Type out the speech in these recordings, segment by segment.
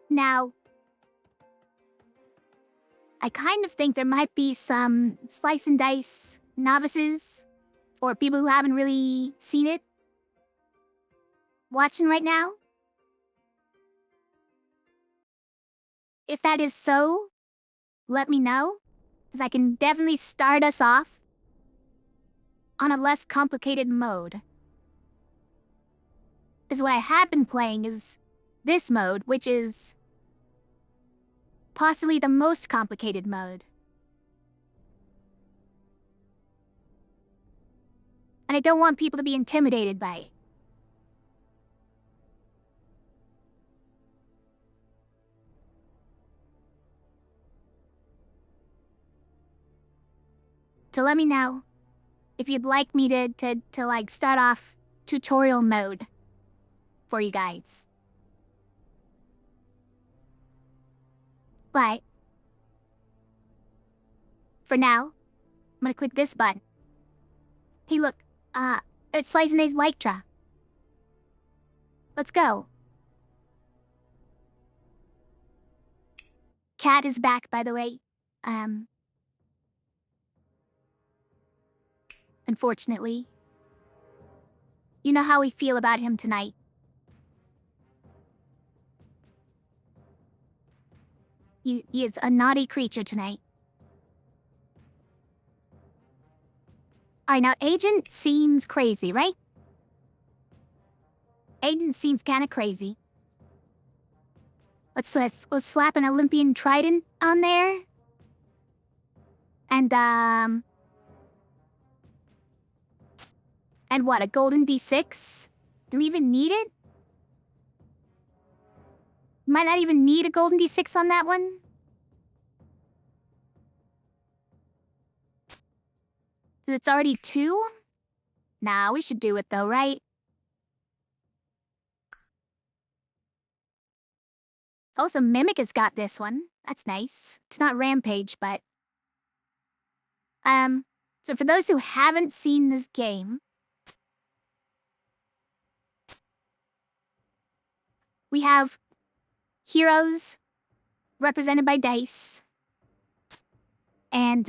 Now, I kind of think there might be some slice and dice novices or people who haven't really seen it watching right now. If that is so, let me know, because I can definitely start us off on a less complicated mode. Because what I have been playing is this mode, which is possibly the most complicated mode. And I don't want people to be intimidated by it. So let me know if you'd like me to like start off tutorial mode for you guys. But for now, I'm gonna click this button. Hey look, it's slice&dice Blyptra. Let's go. Cat is back, by the way. Unfortunately. You know how we feel about him tonight. He is a naughty creature tonight. Alright, now Agent seems crazy, right? Agent seems kinda crazy. Let's slap an Olympian trident on there. And what, a golden D6? Do we even need it? Might not even need a golden D6 on that one. It's already 2? Nah, we should do it though, right? Also, Mimic has got this one. That's nice. It's not Rampage, but... So for those who haven't seen this game, we have heroes represented by dice. And,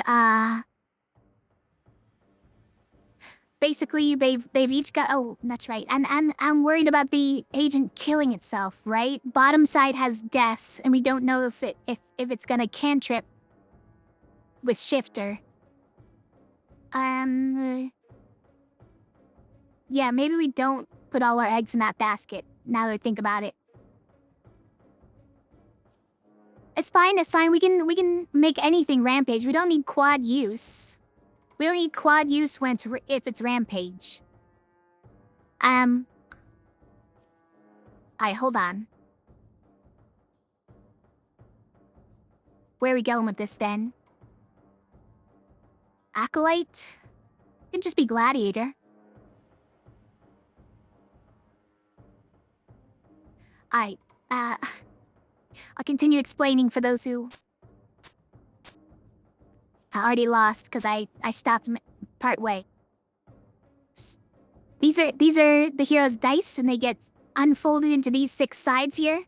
basically, they've each got... Oh, that's right. And I'm worried about the agent killing itself, right? Bottom side has deaths, and we don't know if it's gonna cantrip with Shifter. Yeah, maybe we don't put all our eggs in that basket, now that I think about it. It's fine, it's fine. We can make anything Rampage. We don't need quad use. We don't need quad use if it's Rampage. Alright, hold on. Where are we going with this then? Acolyte? Could just be Gladiator. I'll continue explaining for those who... I already lost because I stopped part way. These are the hero's dice, and they get unfolded into these 6 sides here.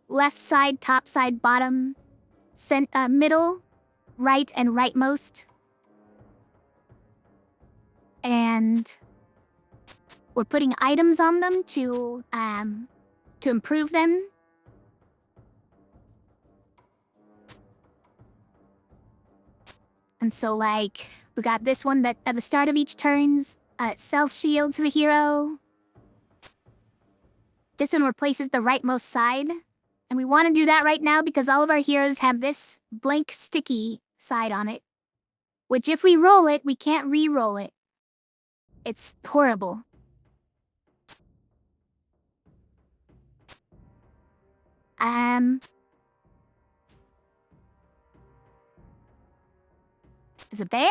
Left side, top side, bottom, middle, right, and rightmost. And we're putting items on them to improve them. And so, like, we got this one that at the start of each turn's self-shield to the hero. This one replaces the rightmost side. And we want to do that right now because all of our heroes have this blank sticky side on it. Which if we roll it, we can't re-roll it. It's horrible. Is it there?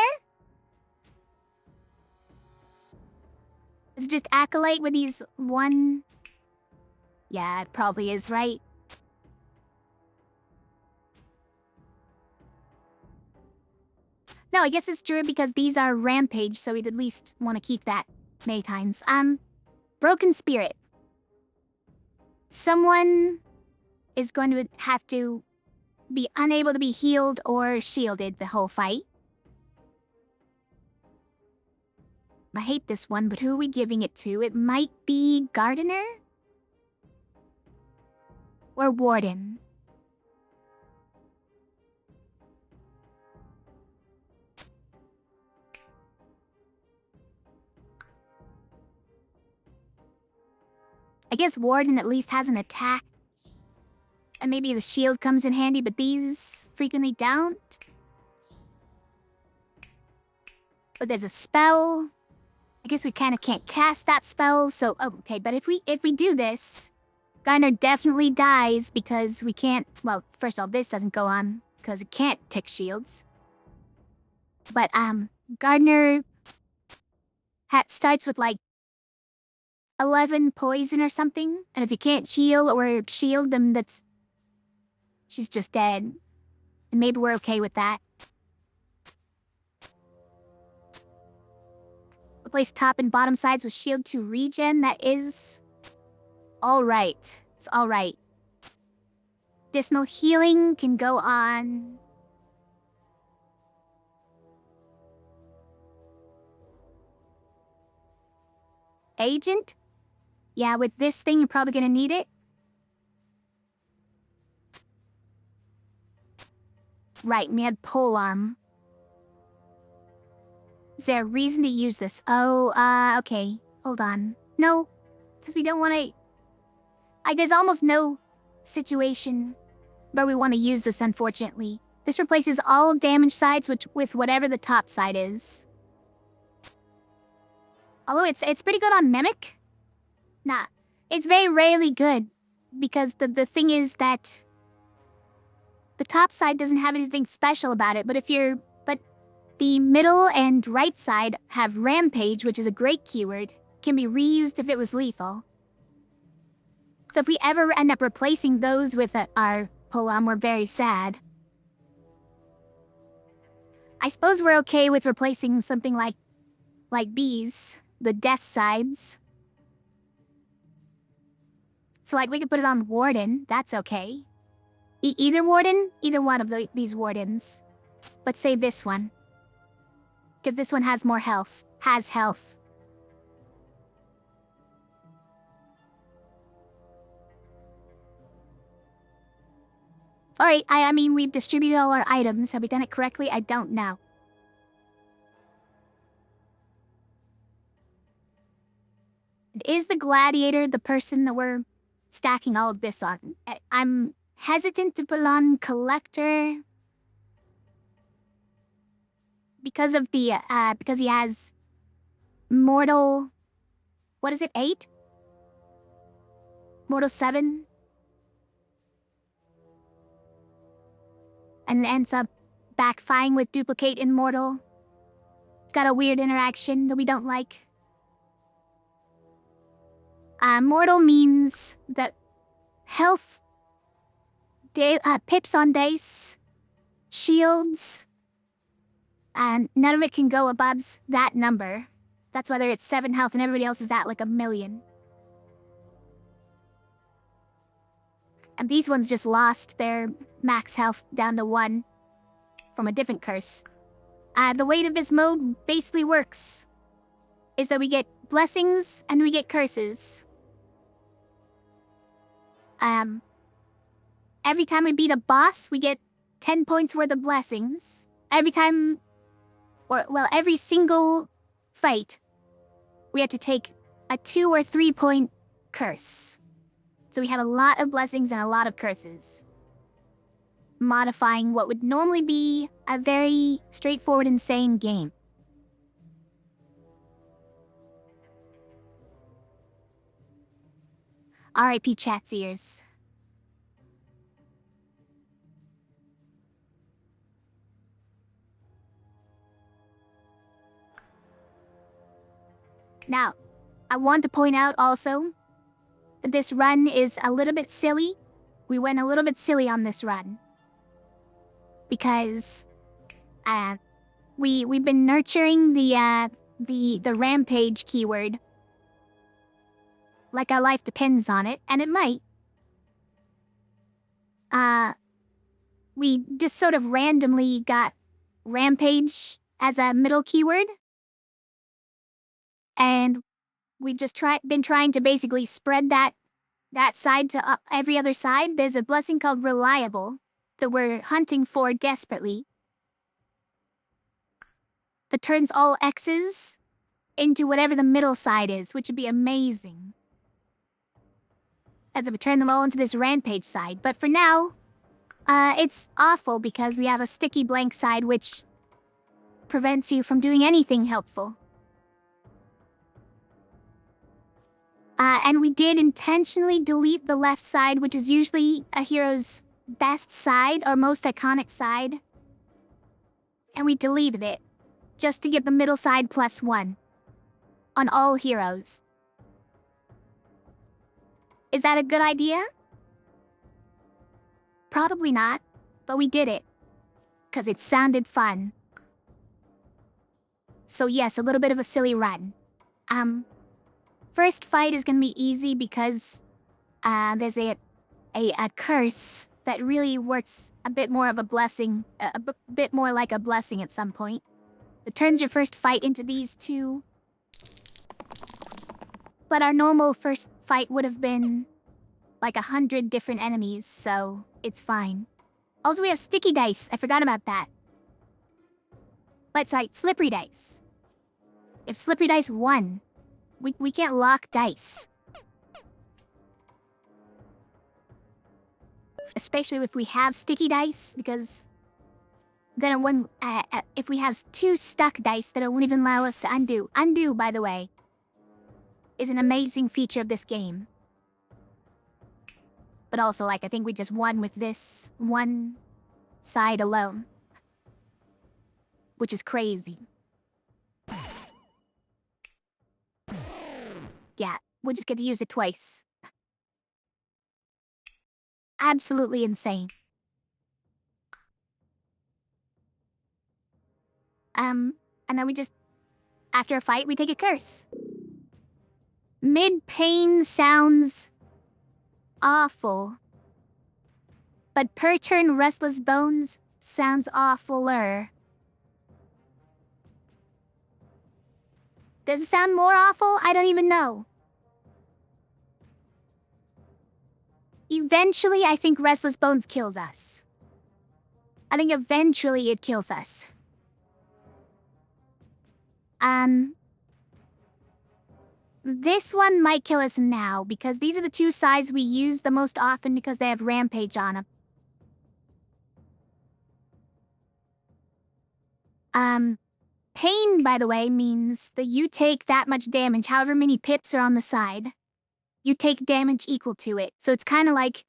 Is it just Acolyte with these one... Yeah, it probably is, right? No, I guess it's true because these are Rampage, so we'd at least want to keep that many times. Broken Spirit. someone is going to have to be unable to be healed or shielded the whole fight. I hate this one, but who are we giving it to? It might be Gardener? Or Warden. I guess Warden at least has an attack. And maybe the shield comes in handy, but these frequently don't. But there's a spell. I guess we kind of can't cast that spell, so okay. But if we do this, Gardener definitely dies because we can't. Well, first of all, this doesn't go on because it can't tick shields. But Gardener starts with like 11 poison or something, and if you can't heal or shield them, she's just dead. And maybe we're okay with that. Replace top and bottom sides with shield to regen. That is alright. It's alright. Additional healing can go on. Agent? Yeah, with this thing, you're probably gonna need it. Right, we had polearm. Is there a reason to use this? Oh, okay. Hold on. No, because we don't want to... there's almost no situation where we want to use this, unfortunately. This replaces all damage sides with whatever the top side is. Although it's pretty good on Mimic. Nah, it's very rarely good. Because the thing is that the top side doesn't have anything special about it, but the middle and right side have Rampage, which is a great keyword. Can be reused if it was lethal. So if we ever end up replacing those with our polearm, we're very sad. I suppose we're okay with replacing something like bees, the death sides. So like we could put it on Warden, that's okay. Either Warden, either one of these Wardens. But say this one. Because this one has more health. Has health. Alright, I mean, we've distributed all our items. Have we done it correctly? I don't know. Is the Gladiator the person that we're stacking all of this on? I'm hesitant to put on Collector. Because of the, because he has Mortal... What is it, 8? Mortal 7? And ends up backfiring with Duplicate Immortal. It's got a weird interaction that we don't like. Mortal means that health, pips on dice, shields, and none of it can go above that number. That's whether it's 7 health and everybody else is at like 1,000,000. And these ones just lost their max health down to 1 from a different curse. The way that this mode basically works is that we get blessings and we get curses. Every time we beat a boss, we get 10 points worth of blessings. Every time, every single fight, we have to take a 2 or 3 point curse. So we have a lot of blessings and a lot of curses. Modifying what would normally be a very straightforward, insane game. R.I.P. Chat's ears. Now, I want to point out also that this run is a little bit silly. We went a little bit silly on this run. Because we've been nurturing the rampage keyword like our life depends on it, and it might. we just sort of randomly got rampage as a middle keyword. And we've just been trying to basically spread that side to every other side. There's a blessing called reliable that we're hunting for desperately, that turns all X's into whatever the middle side is, which would be amazing. As it would turn them all into this rampage side. But for now, it's awful because we have a sticky blank side which prevents you from doing anything helpful. And we did intentionally delete the left side, which is usually a hero's best side or most iconic side. And we deleted it, just to give the middle side +1 on all heroes. Is that a good idea? Probably not, but we did it, because it sounded fun. So yes, a little bit of a silly run. First fight is gonna be easy because there's a curse that really works a bit more of a blessing, a bit more like a blessing at some point. It turns your first fight into these two. But our normal first fight would have been like 100 different enemies, so it's fine. Also, we have sticky dice. I forgot about that. But sorry, slippery dice. If slippery dice won, we can't lock dice. Especially if we have sticky dice, because then if we have 2 stuck dice, then it won't even allow us to undo. Undo, by the way, is an amazing feature of this game. But also, like, I think we just won with this one side alone. Which is crazy. Yeah, we'll just get to use it twice. Absolutely insane. And then we just, after a fight, we take a curse. Mid-pain sounds awful. But per turn restless bones sounds awfuler. Does it sound more awful? I don't even know. Eventually, I think restless bones kills us. I think eventually it kills us. This one might kill us now, because these are the 2 sides we use the most often because they have rampage on them. Pain, by the way, means that you take that much damage, however many pips are on the side. You take damage equal to it. So it's kind of like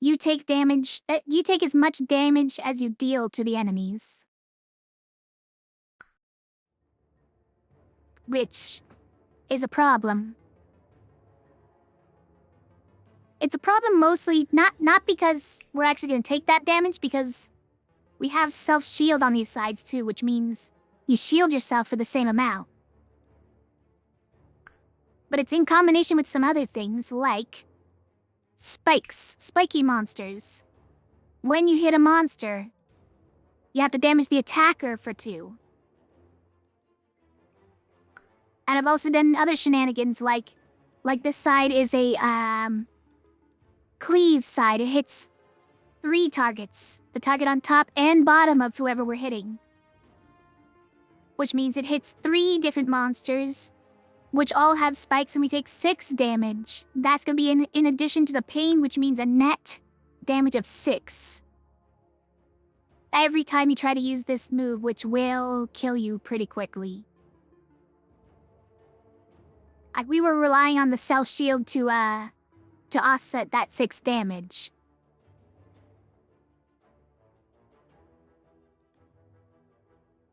you take damage, you take as much damage as you deal to the enemies. Which is a problem. It's a problem mostly not because we're actually going to take that damage, because we have self-shield on these sides too, which means you shield yourself for the same amount. But it's in combination with some other things, like spikes, spiky monsters. When you hit a monster, you have to damage the attacker for 2. And I've also done other shenanigans, like this side is a cleave side. It hits 3 targets, the target on top and bottom of whoever we're hitting. Which means it hits 3 different monsters, which all have spikes, and we take 6 damage. That's gonna be in addition to the pain, which means a net damage of 6. Every time you try to use this move, which will kill you pretty quickly. We were relying on the cell shield to offset that 6 damage.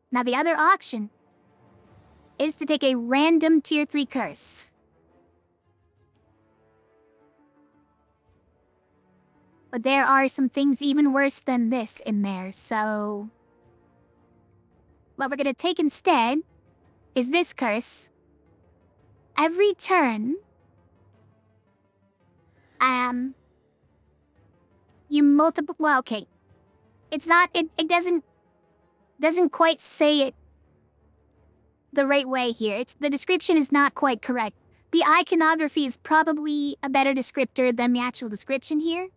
Now the other option is to take a random tier 3 curse. But there are some things even worse than this in there, so what we're gonna take instead is this curse. Every turn, you multiple. Well, okay. It's not. It doesn't quite say it the right way here. It's the description is not quite correct. The iconography is probably a better descriptor than the actual description here.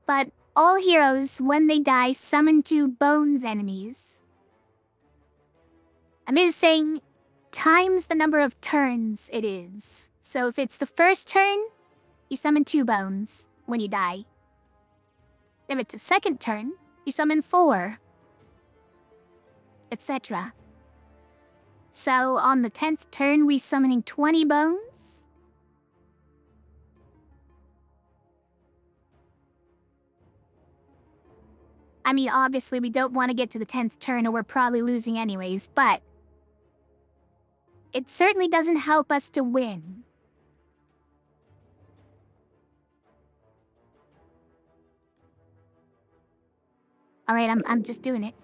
But all heroes, when they die, summon 2 bones enemies. I'm just saying times the number of turns it is. So if it's the first turn, you summon 2 bones when you die. If it's the second turn, you summon 4. Etc. So on the 10th turn, we summoning 20 bones. I mean, obviously we don't want to get to the 10th turn or we're probably losing anyways, but it certainly doesn't help us to win. Alright, I'm just doing it.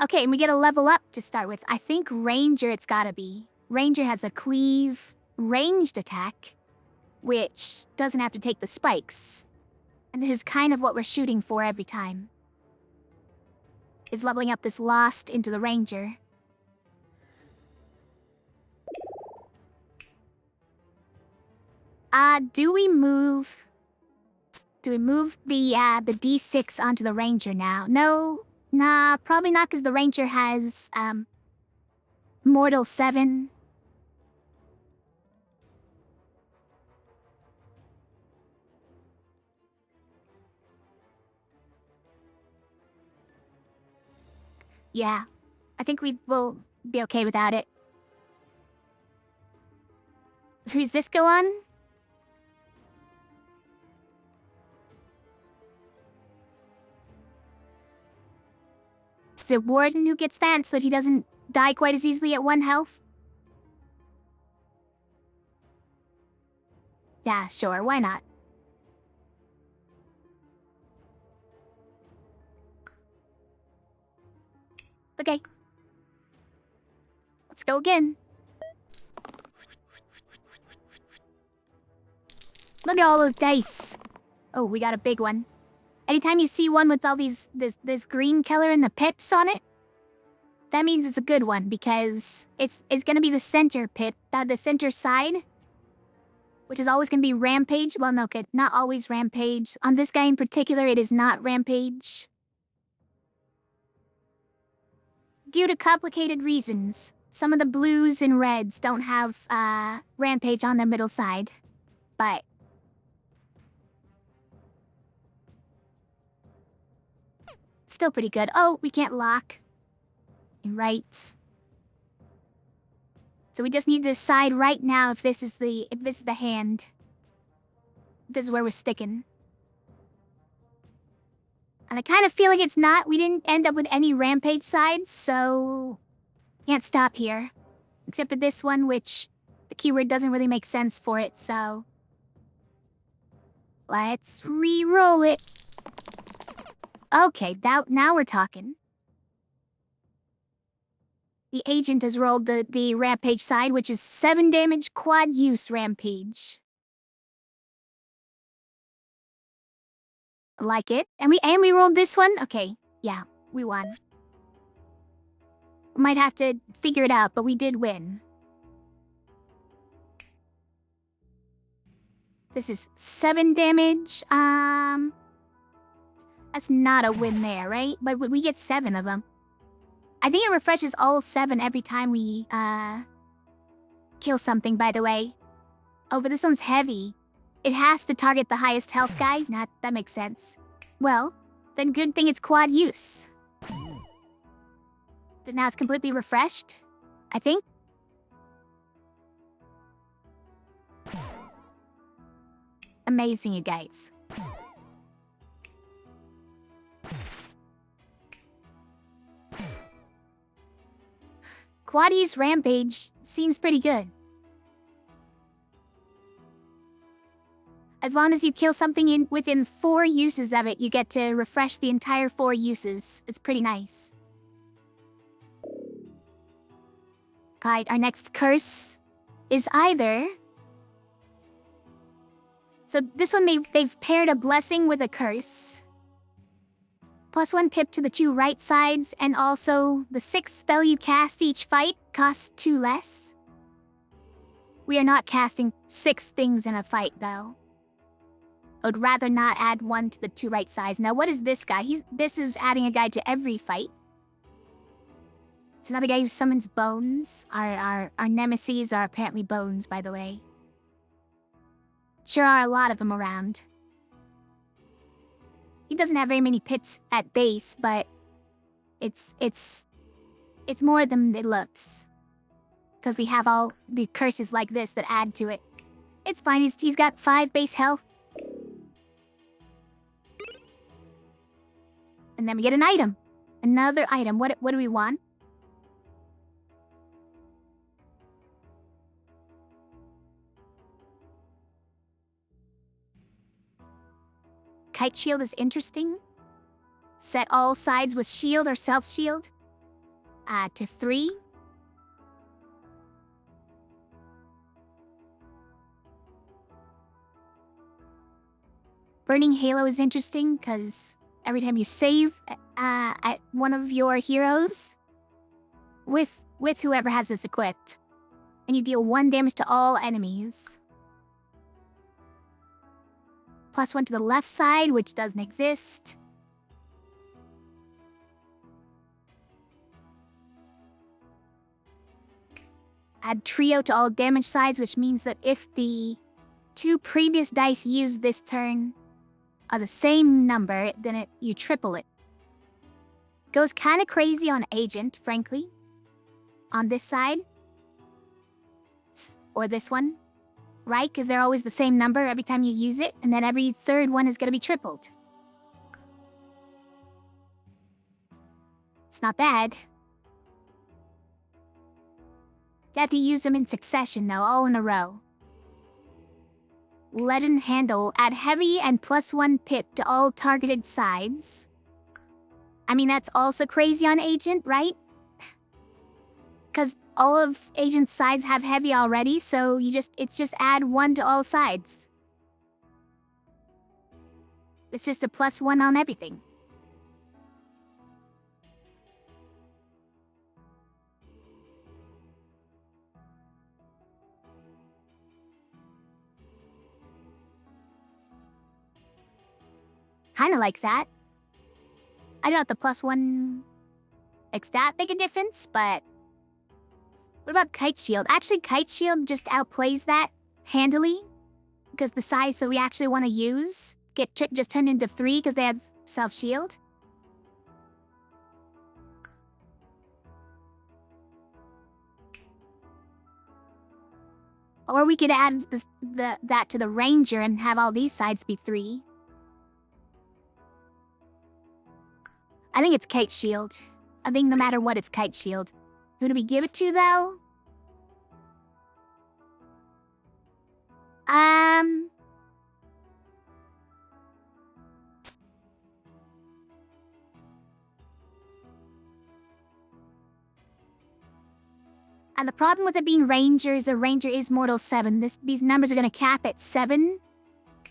Okay, and we get a level up to start with. I think Ranger it's gotta be. Ranger has a cleave ranged attack, which doesn't have to take the spikes. And this is kind of what we're shooting for every time. Is leveling up this Lost into the Ranger. Do we move the D6 onto the Ranger now? No. Nah, probably not, because the Ranger has, Mortal 7. Yeah, I think we will be okay without it. Who's this go on? Is it Warden who gets that so that he doesn't die quite as easily at 1 health? Yeah, sure, why not? Okay. Let's go again. Look at all those dice. Oh, we got a big one. Anytime you see one with all this green color and the pips on it, that means it's a good one, because it's gonna be the center pip, the center side, which is always gonna be Rampage. Well, no, okay, not always Rampage. On this guy in particular, it is not Rampage. Due to complicated reasons, some of the blues and reds don't have Rampage on their middle side, but still pretty good. Oh, we can't lock. Right. So we just need to decide right now if this is the hand. This is where we're sticking. And I kind of feel like it's not. We didn't end up with any Rampage sides, so can't stop here. Except for this one, which the keyword doesn't really make sense for it, so let's re-roll it. Okay, now we're talking. The agent has rolled the Rampage side, which is 7 damage quad use Rampage. Like it. And we rolled this one? Okay, yeah, we won. Might have to figure it out, but we did win. This is 7 damage. That's not a win there, right? But we get 7 of them. I think it refreshes all 7 every time we, kill something, by the way. Oh, but this one's heavy. It has to target the highest health guy? That makes sense. Well, then good thing it's quad use. But now it's completely refreshed, I think. Amazing, you guys. Quaddy's Rampage seems pretty good. As long as you kill something within 4 uses of it, you get to refresh the entire 4 uses. It's pretty nice. Right, our next curse is either So this one, they've paired a blessing with a curse. +1 pip to the 2 right sides, and also the 6 spell you cast each fight costs 2 less. We are not casting 6 things in a fight, though. I would rather not add 1 to the 2 right sides. Now, what is this guy? This is adding a guy to every fight. It's another guy who summons bones. Our nemesis are apparently bones, by the way. Sure are a lot of them around. He doesn't have very many pits at base, but it's more than it looks. Because we have all the curses like this that add to it. It's fine, he's got 5 base health. And then we get an item. Another item. What do we want? Kite shield is interesting. Set all sides with shield or self-shield. To 3. Burning Halo is interesting because every time you save at one of your heroes with whoever has this equipped, and you deal 1 damage to all enemies. +1 to the left side, which doesn't exist. Add trio to all damage sides, which means that if the 2 previous dice used this turn are the same number, then you triple it. Goes kind of crazy on Agent, frankly. On this side. Or this one. Right? Because they're always the same number every time you use it, and then every 3rd one is going to be tripled. It's not bad. You have to use them in succession, though, all in a row. Leaden Handle. Add heavy and +1 pip to all targeted sides. I mean, that's also crazy on Agent, right? Because all of Agent's sides have heavy already, so it's just add 1 to all sides. It's just a +1 on everything. Kinda like that. I don't know if the +1 makes that big a difference, but... What about Kite Shield? Actually, Kite Shield just outplays that handily. Because the size that we actually want to use just turned into 3 because they have self-shield. Or we could add that to the Ranger and have all these sides be 3. I think it's Kite Shield. I think no matter what, it's Kite Shield. Who do we give it to, though? And the problem with it being Ranger is the Ranger is Mortal 7. These numbers are going to cap at 7.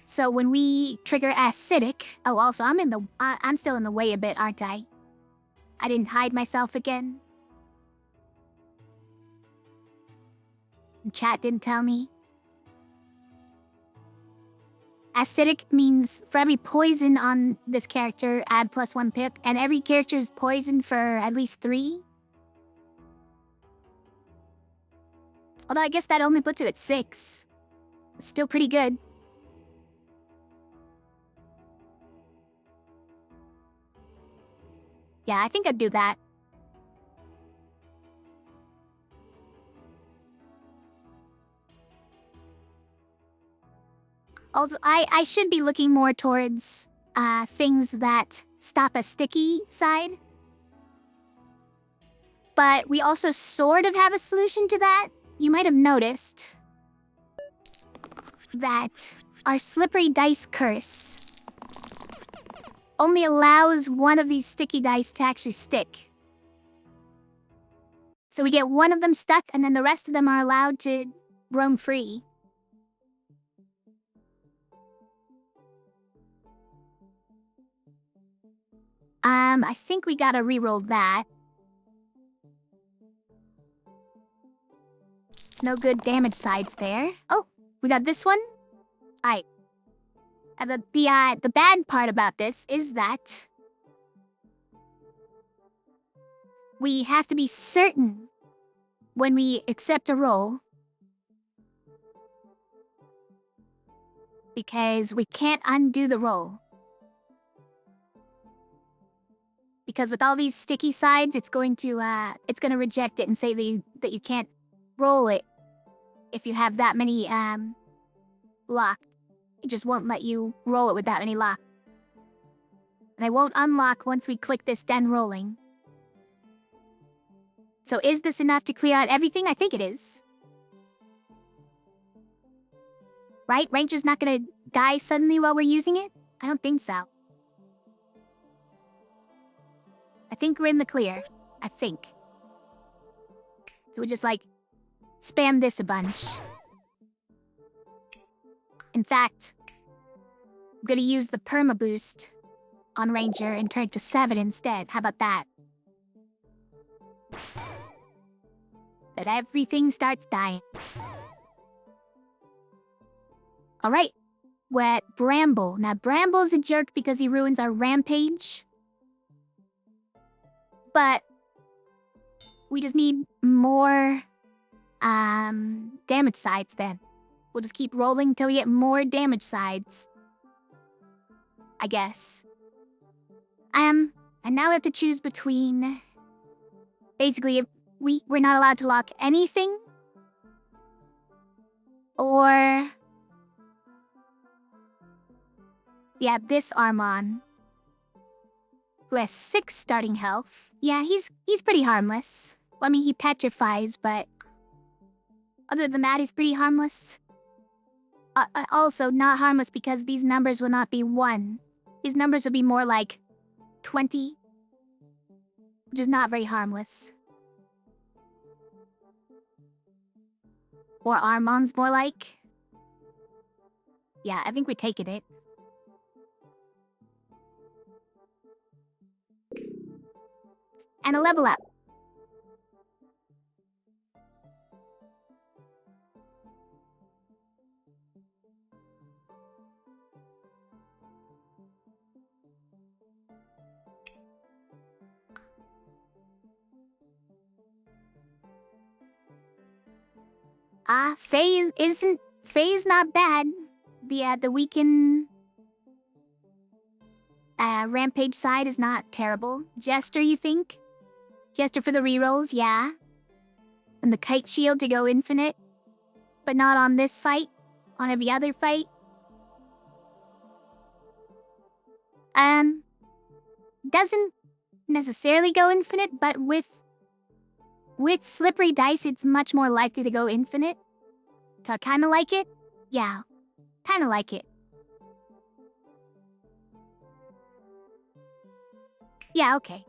So when we trigger Acidic... Oh, also, I'm still in the way a bit, aren't I? I didn't hide myself again. Chat didn't tell me. Acidic means for every poison on this character, add +1 pip, and every character is poisoned for at least 3. Although I guess that only puts it at 6. It's still pretty good. Yeah, I think I'd do that. Also, I should be looking more towards things that stop a sticky side. But we also sort of have a solution to that. You might have noticed that our Slippery Dice Curse only allows one of these sticky dice to actually stick. So we get one of them stuck, and then the rest of them are allowed to roam free. I think we gotta re-roll that. It's no good damage sides there. Oh, we got this one. Alright. The bad part about this is that we have to be certain when we accept a roll, because we can't undo the roll. Because with all these sticky sides, it's going to reject it and say that you can't roll it if you have that many locked. It just won't let you roll it with that many locked. And they won't unlock once we click this done rolling. So is this enough to clear out everything? I think it is. Right? Ranger's not gonna die suddenly while we're using it? I don't think so. I think we're in the clear. I think. So we just, like, spam this a bunch. In fact, I'm gonna use the perma boost on Ranger and turn it to 7 instead. How about that? That everything starts dying. Alright. We're at Bramble. Now, Bramble's a jerk because he ruins our rampage. But we just need more damage sides then. We'll just keep rolling until we get more damage sides. I guess. And now we have to choose between... Basically, if we're not allowed to lock anything. Or... Yeah, this Armon. Who has 6 starting health. Yeah, he's pretty harmless. Well, I mean, he petrifies, but... Other than that, he's pretty harmless. Also, not harmless because these numbers will not be 1. These numbers will be more like 20. Which is not very harmless. Or Armon's more like. Yeah, I think we're taking it. And a level up. Faye's not bad. The weaken rampage side is not terrible. Jester, you think? Jester for the rerolls, yeah. And the kite shield to go infinite. But not on this fight. On every other fight. Doesn't necessarily go infinite, but with slippery dice, it's much more likely to go infinite. So I kinda like it. Yeah, kinda like it. Yeah, okay.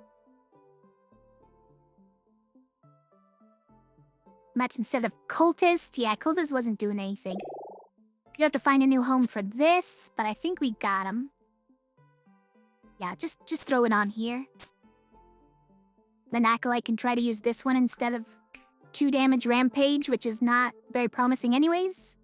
Match instead of Cultist. Yeah, Cultist wasn't doing anything. You have to find a new home for this, but I think we got him. Yeah, just throw it on here. Then Acolyte can try to use this one instead of 2 damage Rampage, which is not very promising anyways.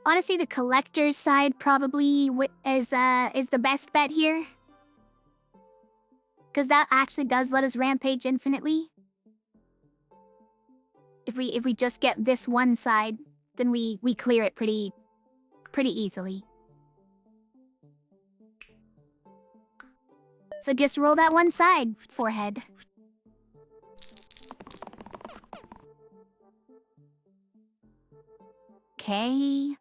Honestly, the Collector's side probably is the best bet here. Because that actually does let us Rampage infinitely. If we just get this one side, then we clear it pretty easily. So just roll that one side, forehead. Okay.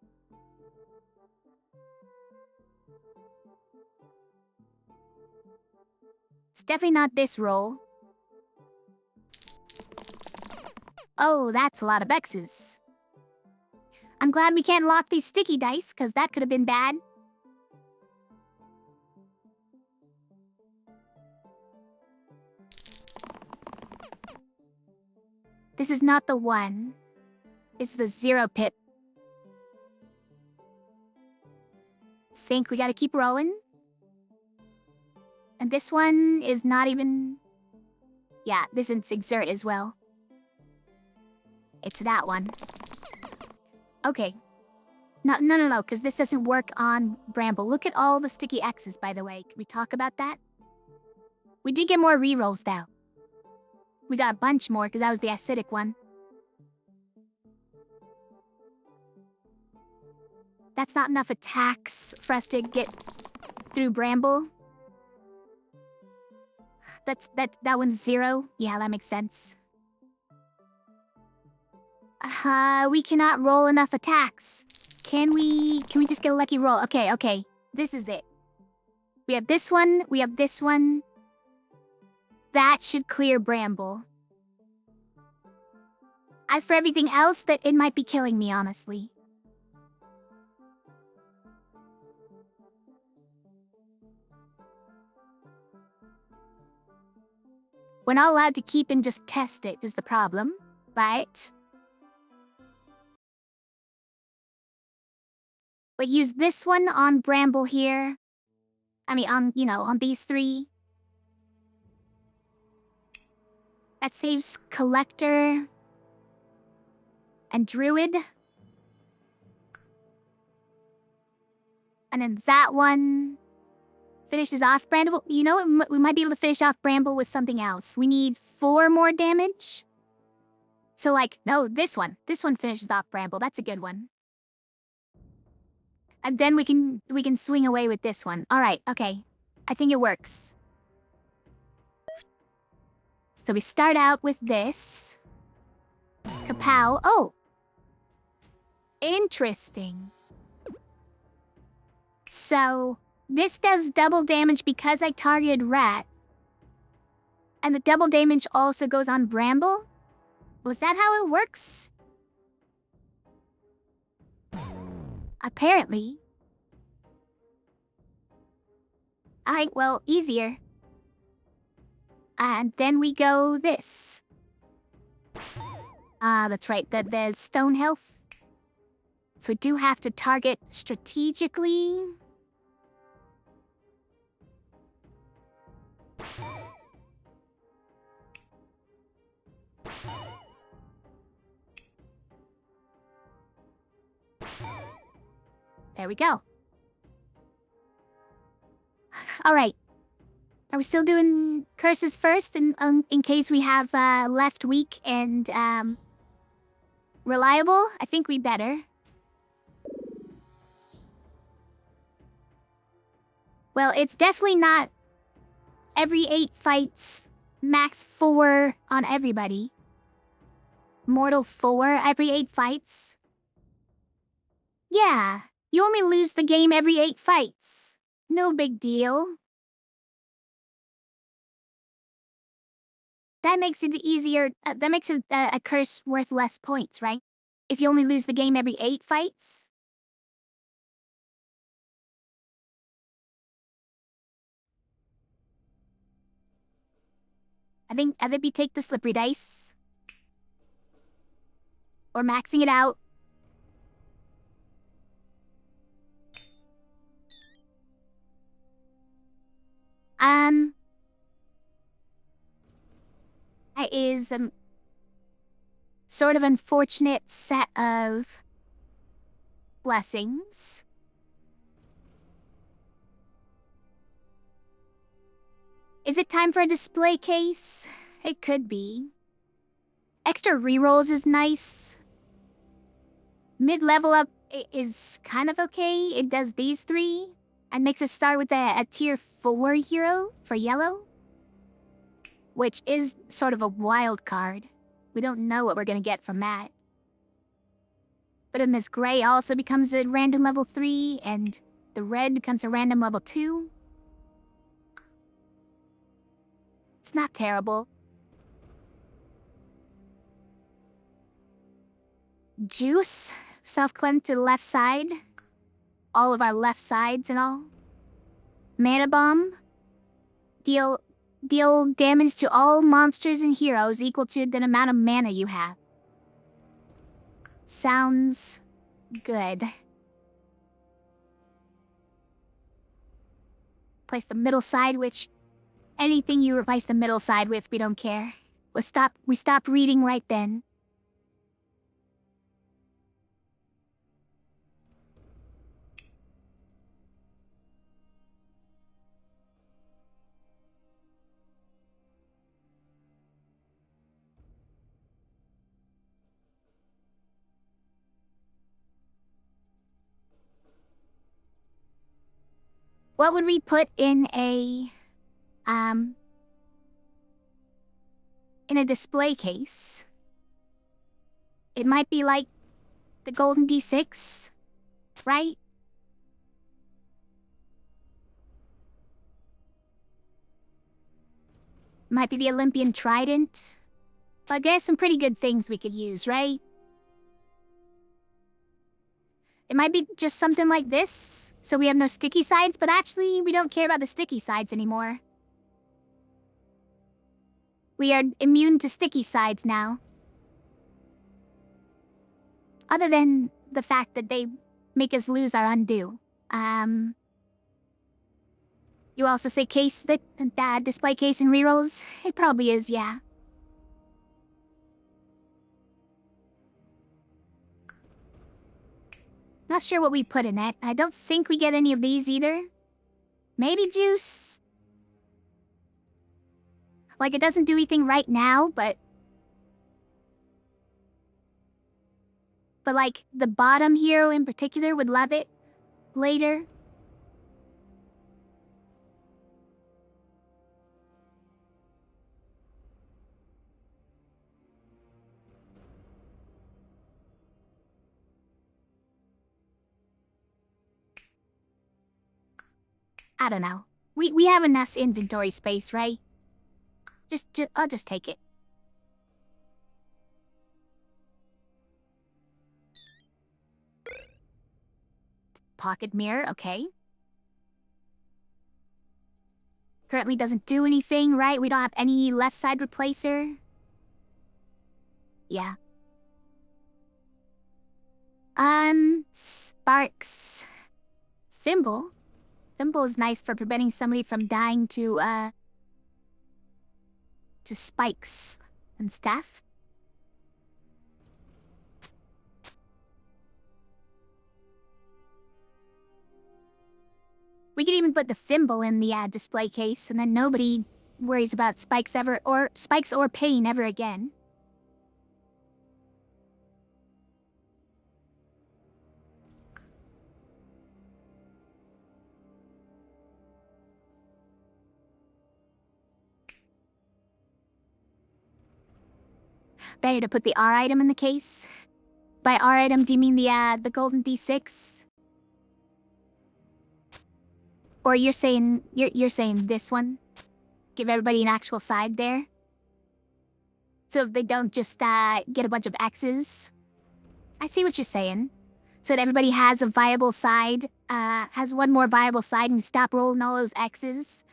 It's definitely not this roll. Oh, that's a lot of X's. I'm glad we can't lock these sticky dice, because that could have been bad. This is not the one. is the 0 pip. Think we gotta keep rolling. And this one is not even... Yeah, this is exert as well. It's that one. Okay. No, because this doesn't work on Bramble. Look at all the sticky X's, by the way. Can we talk about that? We did get more rerolls, though. We got a bunch more, because that was the acidic one. That's not enough attacks for us to get through Bramble. That one's 0. Yeah, that makes sense. We cannot roll enough attacks. Can we just get a lucky roll? Okay. This is it. We have this one. We have this one. That should clear Bramble. As for everything else, it might be killing me, honestly. We're not allowed to keep and just test it, is the problem, right? But use this one on Bramble here. I mean, on these 3. That saves Collector and Druid. And then that one finishes off Bramble. You know, we might be able to finish off Bramble with something else. We need 4 more damage. So, no, this one. This one finishes off Bramble. That's a good one. And then we can swing away with this one. All right, okay. I think it works. So we start out with this. Kapow. Oh! Interesting. So, this does double damage because I targeted Rat. And the double damage also goes on Bramble? Was that how it works? Apparently. Alright, well, easier. And then we go this. That's right, the stone health. So we do have to target strategically. There we go. Alright. Are we still doing curses first in case we have left weak and reliable? I think we better. Well, it's definitely not every 8 fights, max 4 on everybody. Mortal 4 every 8 fights. Yeah, you only lose the game every 8 fights. No big deal. That makes it easier, that makes it a curse worth less points, right? If you only lose the game every 8 fights. I think either be take the slippery dice. Or maxing it out. That is sort of unfortunate set of blessings. Is it time for a display case? It could be. Extra rerolls is nice. Mid-level up is kind of okay. It does these 3 and makes us start with a tier 4 hero for yellow, which is sort of a wild card. We don't know what we're gonna get from that. But Miss Gray also becomes a random level 3, and the red becomes a random level 2. It's not terrible. Juice, self-cleanse to the left side. All of our left sides and all. Mana Bomb, deal damage to all monsters and heroes equal to the amount of mana you have. Sounds good. Place the middle side, which anything you replace the middle side with, we don't care. We stop reading right then. What would we put in a display case? It might be like the golden D6, right? Might be the Olympian trident. But there's some pretty good things we could use, right? It might be just something like this, so we have no sticky sides, but actually we don't care about the sticky sides anymore. We are immune to sticky sides now. Other than the fact that they make us lose our undo. You also say case that display case and rerolls? It probably is, yeah. Not sure what we put in it. I don't think we get any of these either. Maybe juice? Like, it doesn't do anything right now, but like, the bottom hero in particular would love it later. I don't know. We have enough inventory space, right? I'll just take it. Pocket mirror, okay. Currently doesn't do anything, right? We don't have any left side replacer. Yeah. Sparks. Thimble. Thimble is nice for preventing somebody from dying to spikes and stuff. We could even put the thimble in the display case, and then nobody worries about spikes or pain ever again. Better to put the R item in the case. By R item, do you mean the golden D6? Or you're saying this one? Give everybody an actual side there? So if they don't just get a bunch of X's? I see what you're saying. So that everybody has a viable side, has one more viable side and stop rolling all those X's.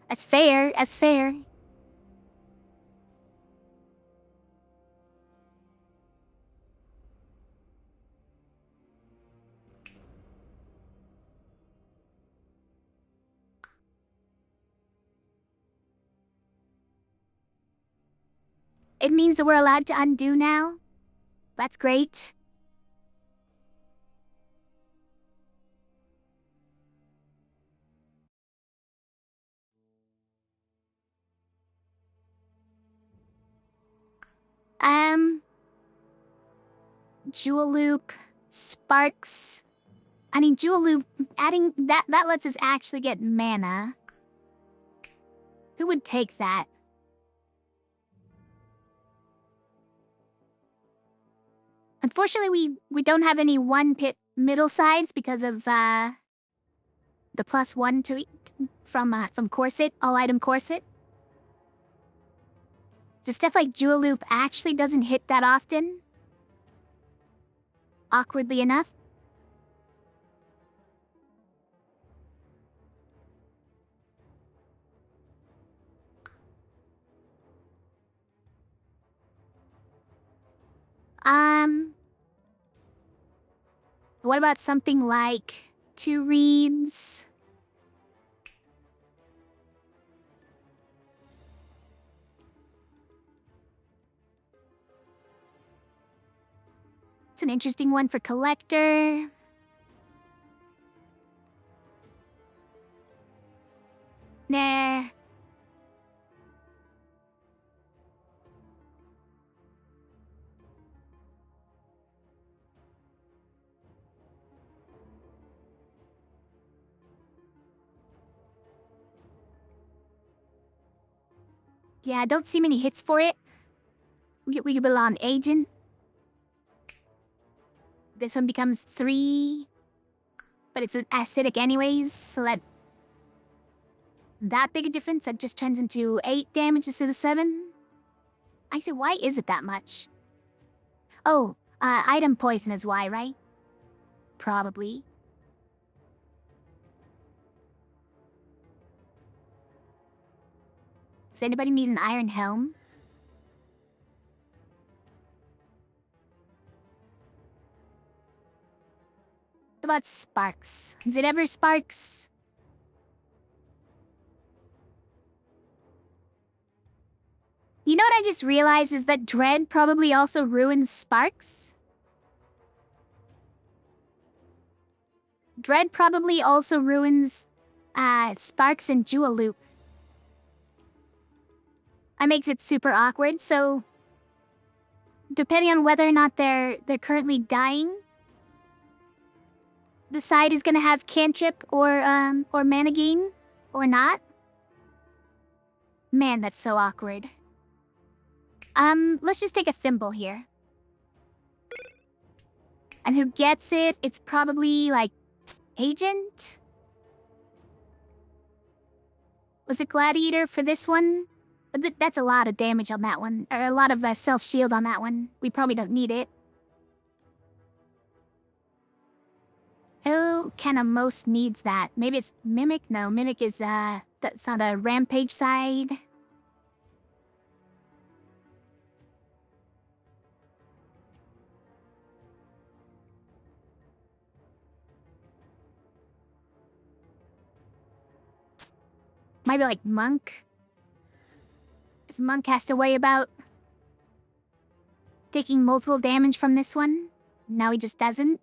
That's fair, that's fair. It means that we're allowed to undo now? That's great. Jewel loop, sparks. I mean, jewel loop, adding that lets us actually get mana. Who would take that? Unfortunately, we don't have any one pit middle sides because of the +1 to from corset, all item corset. So stuff like jewel loop actually doesn't hit that often. Awkwardly enough. What about something like 2 reeds? It's an interesting one for collector. Nah. Yeah, I don't see many hits for it. We could build on agent. This one becomes 3. But it's acidic anyways, so that big a difference, that just turns into 8 damage instead of 7. I say, why is it that much? Oh, item poison is why, right? Probably. Does anybody need an iron helm? What about sparks? Is it ever sparks? You know what I just realized is that dread probably also ruins sparks? Dread probably also ruins, sparks and jewel loop. That makes it super awkward, so depending on whether or not they're currently dying, the side is gonna have cantrip or mana gain, or not. Man, that's so awkward. Let's just take a thimble here. And who gets it? It's probably, like, agent? Was it gladiator for this one? But that's a lot of damage on that one. Or a lot of self-shield on that one. We probably don't need it. Who kinda most needs that? Maybe it's Mimic? No, Mimic is, that's on the Rampage side. Might be like Monk. Because Monk has to worry about taking multiple damage from this one. Now he just doesn't.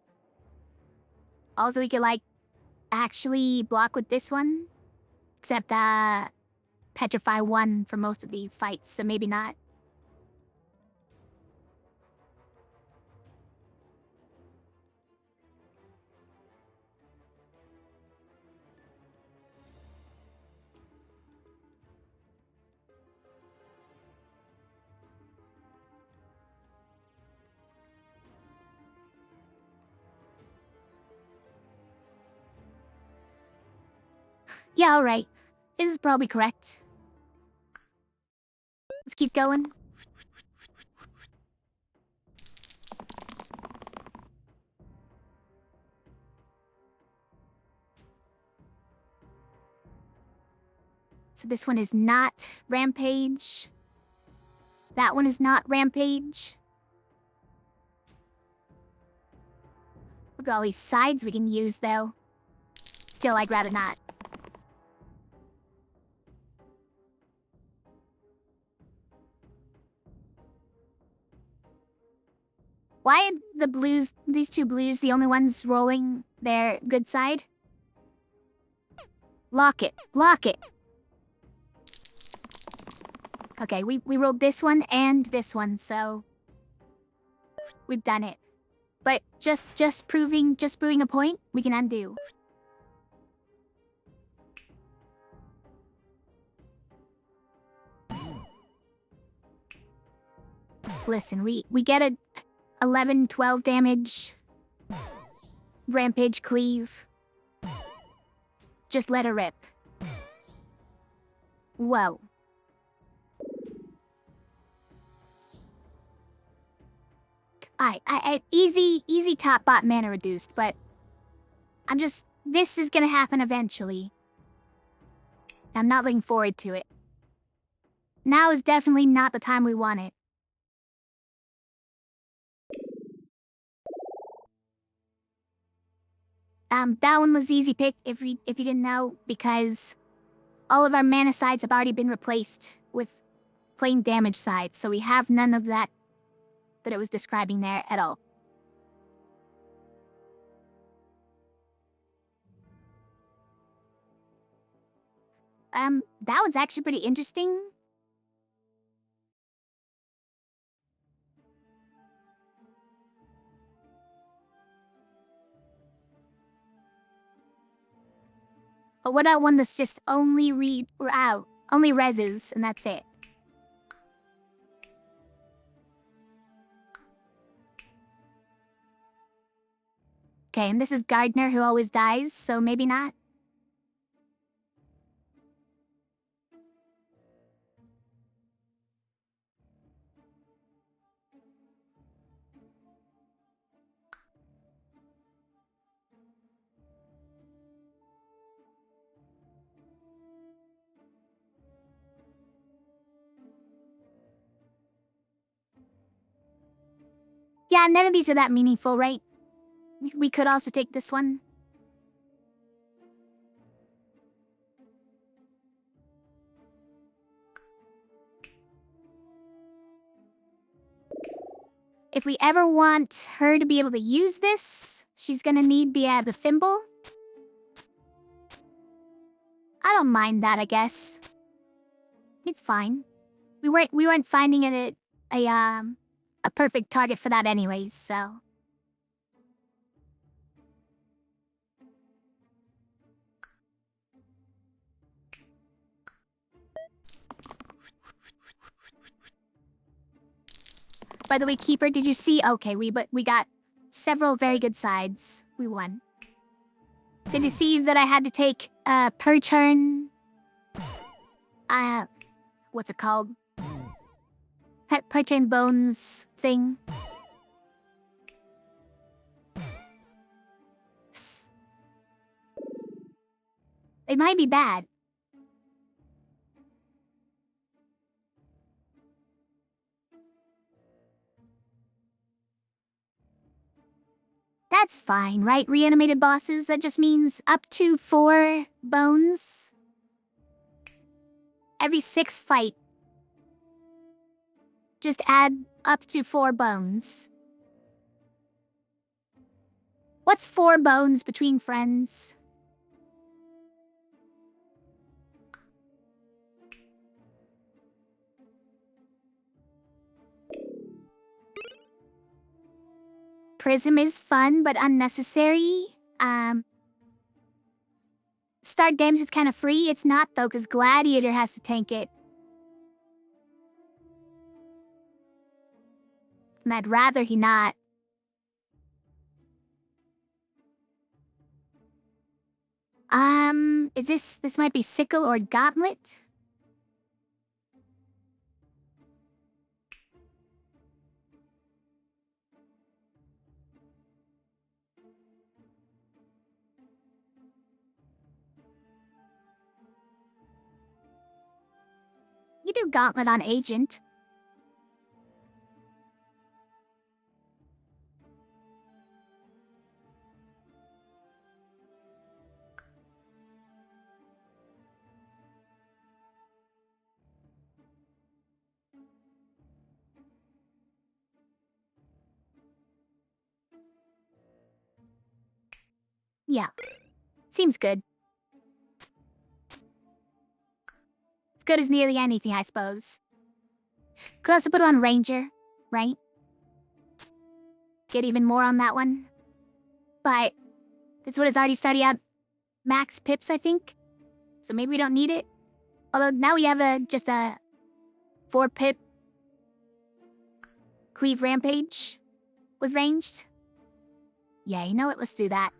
Also, he could, like, actually block with this one. Except, Petrify 1 for most of the fights, so maybe not. Yeah, alright. This is probably correct. Let's keep going. So this one is not Rampage. That one is not Rampage. Look at all these sides we can use, though. Still, I'd rather not. Why are the blues, these 2 blues, the only ones rolling their good side? Lock it. Lock it. Okay, we rolled this one and this one, so we've done it. But just proving a point, we can undo. Listen, we get a 11, 12 damage. Rampage cleave. Just let her rip. Whoa. Easy top bot mana reduced, but this is gonna happen eventually. I'm not looking forward to it. Now is definitely not the time we want it. That one was easy pick if you didn't know, because all of our mana sides have already been replaced with plain damage sides, so we have none of that it was describing there at all. That one's actually pretty interesting. But what about one that's just only only reses, and that's it? Okay, and this is Gardner, who always dies, so maybe not. Yeah, none of these are that meaningful, right? We could also take this one. If we ever want her to be able to use this, she's gonna need the thimble. I don't mind that, I guess. It's fine. We weren't finding it a perfect target for that anyways, so. By the way, Keeper, did you see? Okay, we got several very good sides. We won. Did you see that I had to take per turn? What's it called? Per turn bones thing. It might be bad. That's fine, right? Reanimated bosses, that just means up to 4 bones. Every 6 fight. Just add up to 4 bones. What's 4 bones between friends? Prism is fun, but unnecessary. Start damage is kind of free. It's not, though, because Gladiator has to tank it. And I'd rather he not. This might be Sickle or Gauntlet? You do Gauntlet on Agent. Yeah. Seems good. As good as nearly anything, I suppose. Could also put it on Ranger, right? Get even more on that one. But this one is already starting at max pips, I think. So maybe we don't need it. Although now we have just a 4 pip Cleave Rampage with ranged. Yeah, you know what? Let's do that.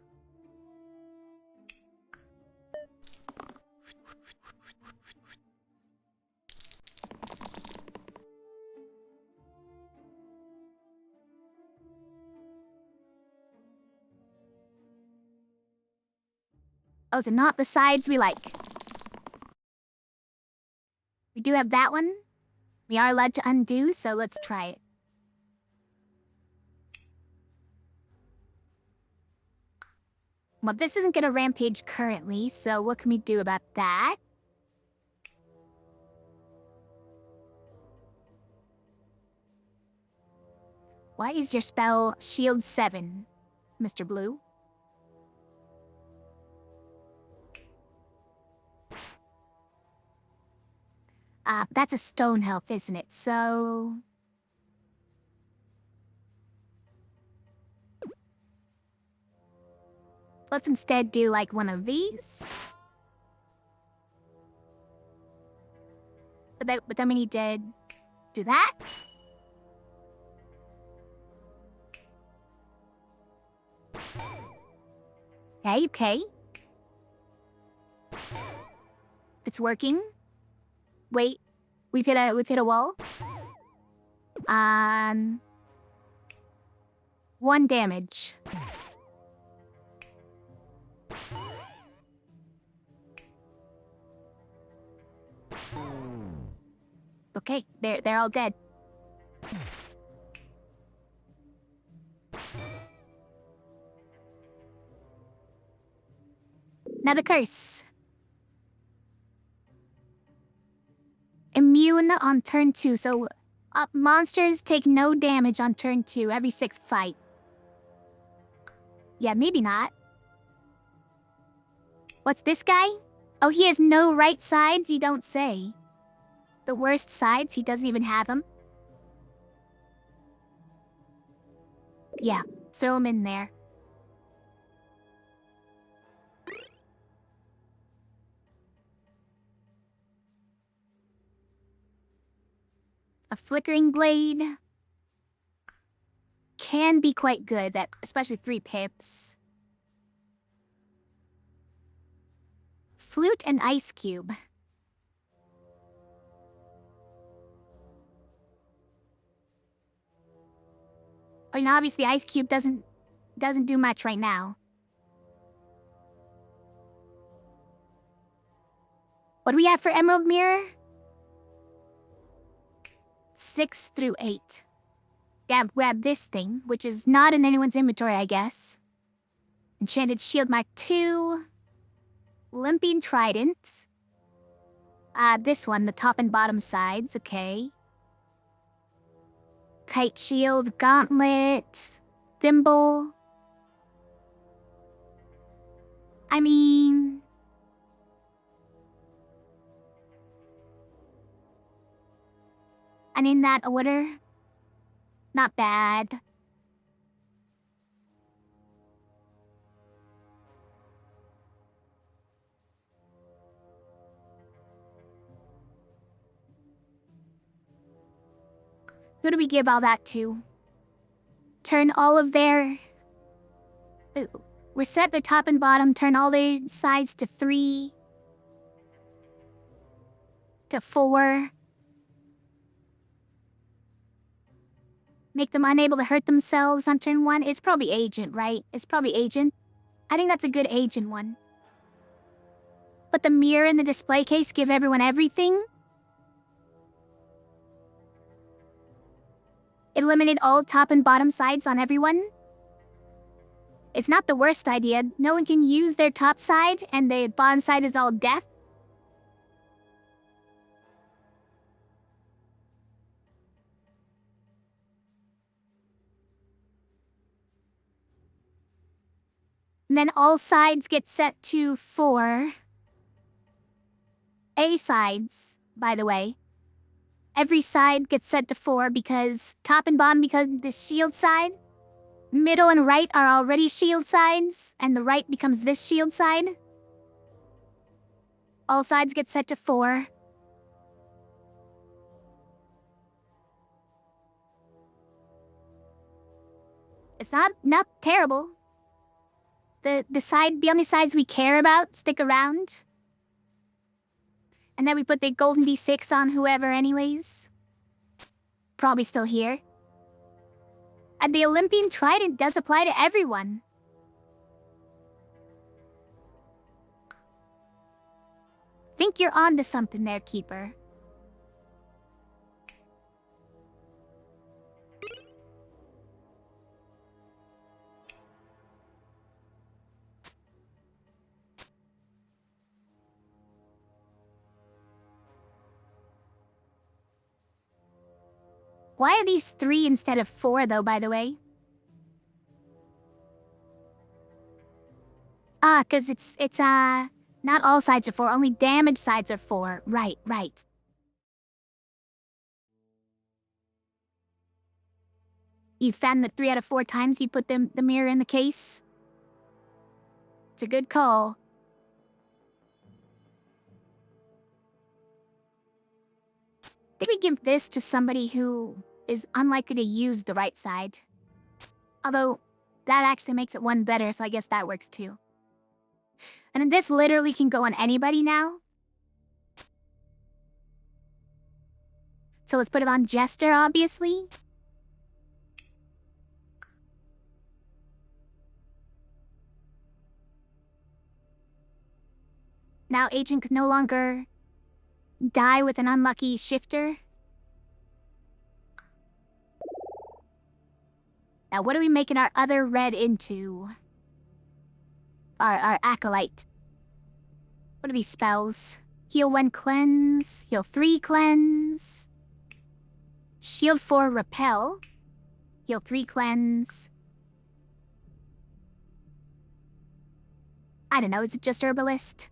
Oh, so not the sides we like. We do have that one. We are allowed to undo, so let's try it. Well, this isn't gonna rampage currently, so what can we do about that? Why is your spell Shield 7, Mr. Blue? That's a stone health, isn't it? So... let's instead do, like, one of these. But then we need to do that. Okay. It's working. Wait, we've hit a wall. 1 damage. Okay, they're all dead. Now the curse. Immune on turn 2, so monsters take no damage on turn 2 every 6th fight. Yeah, maybe not. What's this guy? Oh, he has no right sides, you don't say. The worst sides, he doesn't even have them. Yeah, throw him in there. A flickering blade can be quite good, especially 3 pips. Flute and ice cube. I mean, obviously, ice cube doesn't do much right now. What do we have for Emerald Mirror? 6 through 8. Yeah, we have this thing, which is not in anyone's inventory, I guess. Enchanted Shield Mark 2. Limping Trident. This one, the top and bottom sides, okay. Kite Shield, Gauntlet, Thimble. I mean... and in that order, not bad. Who do we give all that to? Turn all of their... reset their top and bottom, turn all their sides to 3. To 4. Make them unable to hurt themselves on turn 1. It's probably Agent, right? It's probably Agent. I think that's a good Agent one. But the mirror and the display case give everyone everything? Eliminate all top and bottom sides on everyone? It's not the worst idea. No one can use their top side, and the bottom side is all death. And then all sides get set to 4. A sides, by the way. Every side gets set to 4 because top and bottom become the shield side. Middle and right are already shield sides, and the right becomes this shield side. All sides get set to 4. It's not terrible. The only sides we care about stick around. And then we put the golden D6 on whoever anyways. Probably still here. And the Olympian Trident does apply to everyone. Think you're onto something there, Keeper. Why are these 3 instead of 4, though, by the way? Ah, because it's not all sides are 4, only damage sides are 4. Right, right. You found that 3 out of 4 times you put the mirror in the case? It's a good call. I think we give this to somebody who is unlikely to use the right side. Although, that actually makes it 1 better, so I guess that works too. And then this literally can go on anybody now. So let's put it on Jester, obviously. Now Agent could no longer die with an unlucky shifter. Now what are we making our other red into? Our acolyte. What are these spells? Heal 1 cleanse, heal 3 cleanse. Shield 4 repel. Heal 3 cleanse. I don't know, is it just herbalist?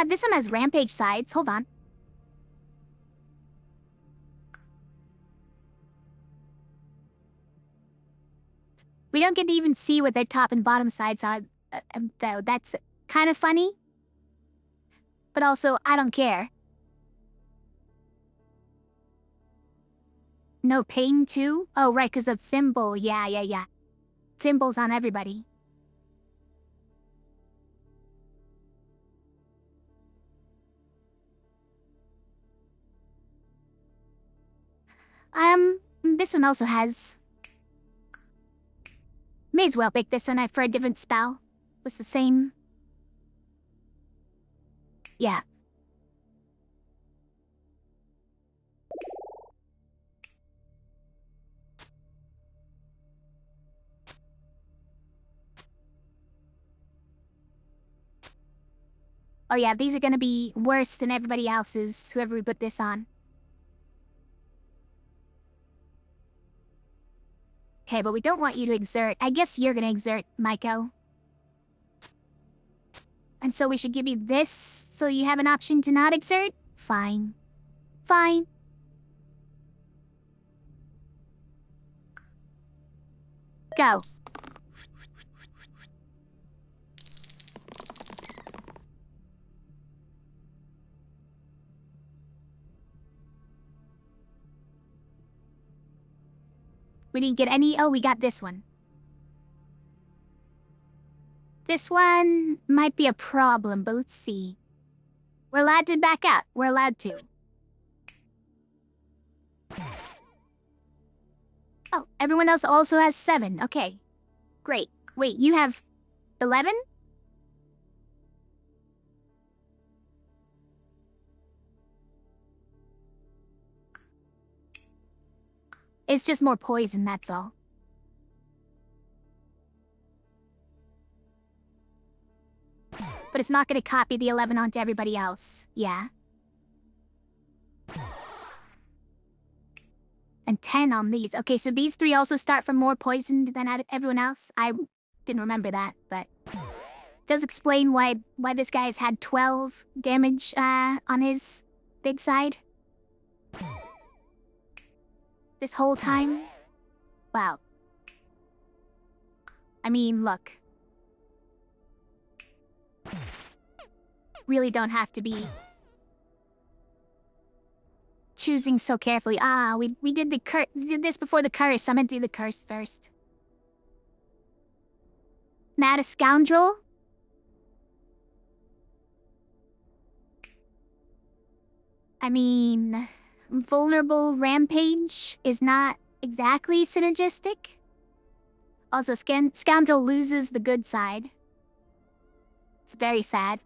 This one has rampage sides, hold on. We don't get to even see what their top and bottom sides are, though. That's kind of funny. But also, I don't care. No pain, too? Oh, right, because of Thimble. Yeah. Thimble's on everybody. This one also has... May as well pick this one out for a different spell. Was the same. Yeah. Oh yeah, these are gonna be worse than everybody else's, whoever we put this on. Okay, but we don't want you to exert. I guess you're gonna exert, Maiko. And so we should give you this, so you have an option to not exert? Fine. Fine. Go. We didn't get any. Oh, we got this one. This one might be a problem, but let's see. We're allowed to back out. We're allowed to. Oh, everyone else also has 7. Okay. Great. Wait, you have 11? It's just more poison, that's all. But it's not gonna copy the 11 onto everybody else. Yeah. And 10 on these. Okay, so these 3 also start from more poisoned than everyone else? I didn't remember that, but... Does explain why this guy has had 12 damage, on his big side. This whole time? Wow. I mean, look. Really don't have to be choosing so carefully. Ah, we did this before the curse. I'm gonna do the curse first. Mad a scoundrel? I mean, vulnerable rampage is not exactly synergistic. Also, scoundrel loses the good side. It's very sad.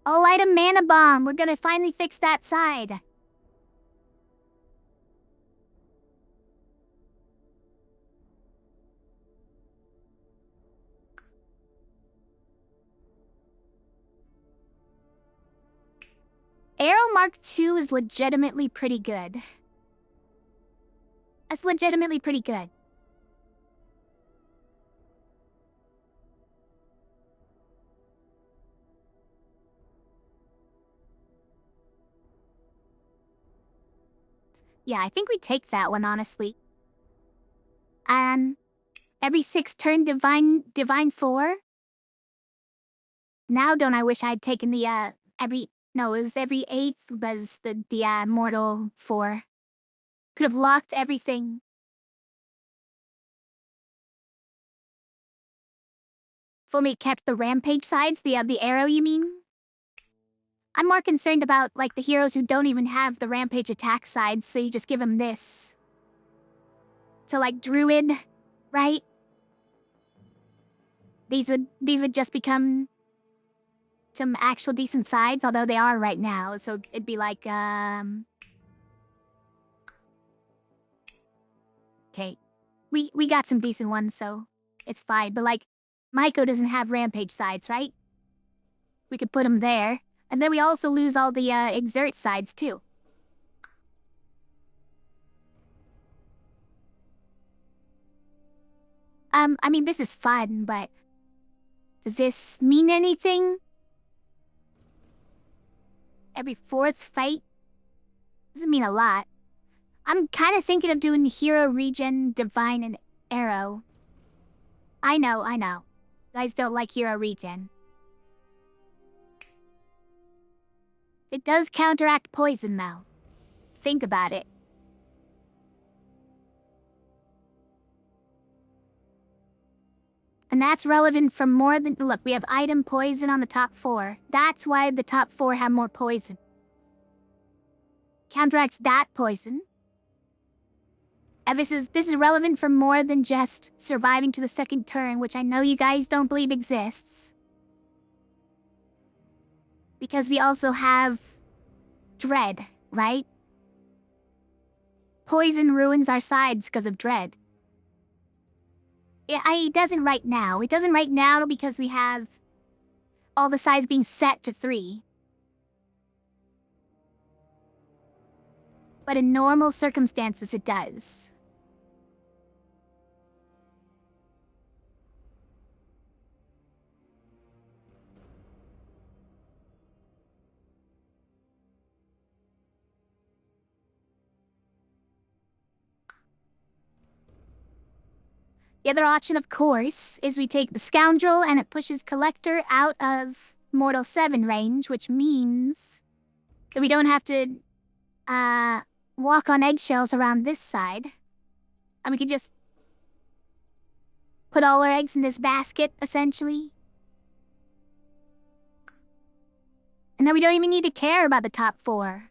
All item mana bomb. We're gonna finally fix that side. Mark II is legitimately pretty good. That's legitimately pretty good. Yeah, I think we take that one, honestly. Every 6 turn divine 4. Now don't I wish I'd taken the it was every 8th was the mortal 4. Could have locked everything. If only kept the rampage sides, the arrow you mean? I'm more concerned about like the heroes who don't even have the rampage attack sides, so you just give them this. So like druid, right? These would just become some actual decent sides, although they are right now, so it'd be like, okay. We got some decent ones, so it's fine, but like, Maiko doesn't have rampage sides, right? We could put them there, and then we also lose all the, exert sides, too. I mean, this is fun, but does this mean anything? Every 4th fight? Doesn't mean a lot. I'm kind of thinking of doing hero, regen, divine, and arrow. I know. You guys don't like hero regen. It does counteract poison, though. Think about it. And that's relevant for more than... Look, we have item poison on the top 4. That's why the top 4 have more poison. Counteracts that poison. And this is relevant for more than just surviving to the 2nd turn, which I know you guys don't believe exists. Because we also have dread, right? Poison ruins our sides because of dread. It doesn't right now. It doesn't right now because we have all the sides being set to 3. But in normal circumstances, it does. The other option, of course, is we take the Scoundrel and it pushes Collector out of Mortal 7 range, which means that we don't have to, walk on eggshells around this side. And we could just put all our eggs in this basket, essentially. And then we don't even need to care about the top 4.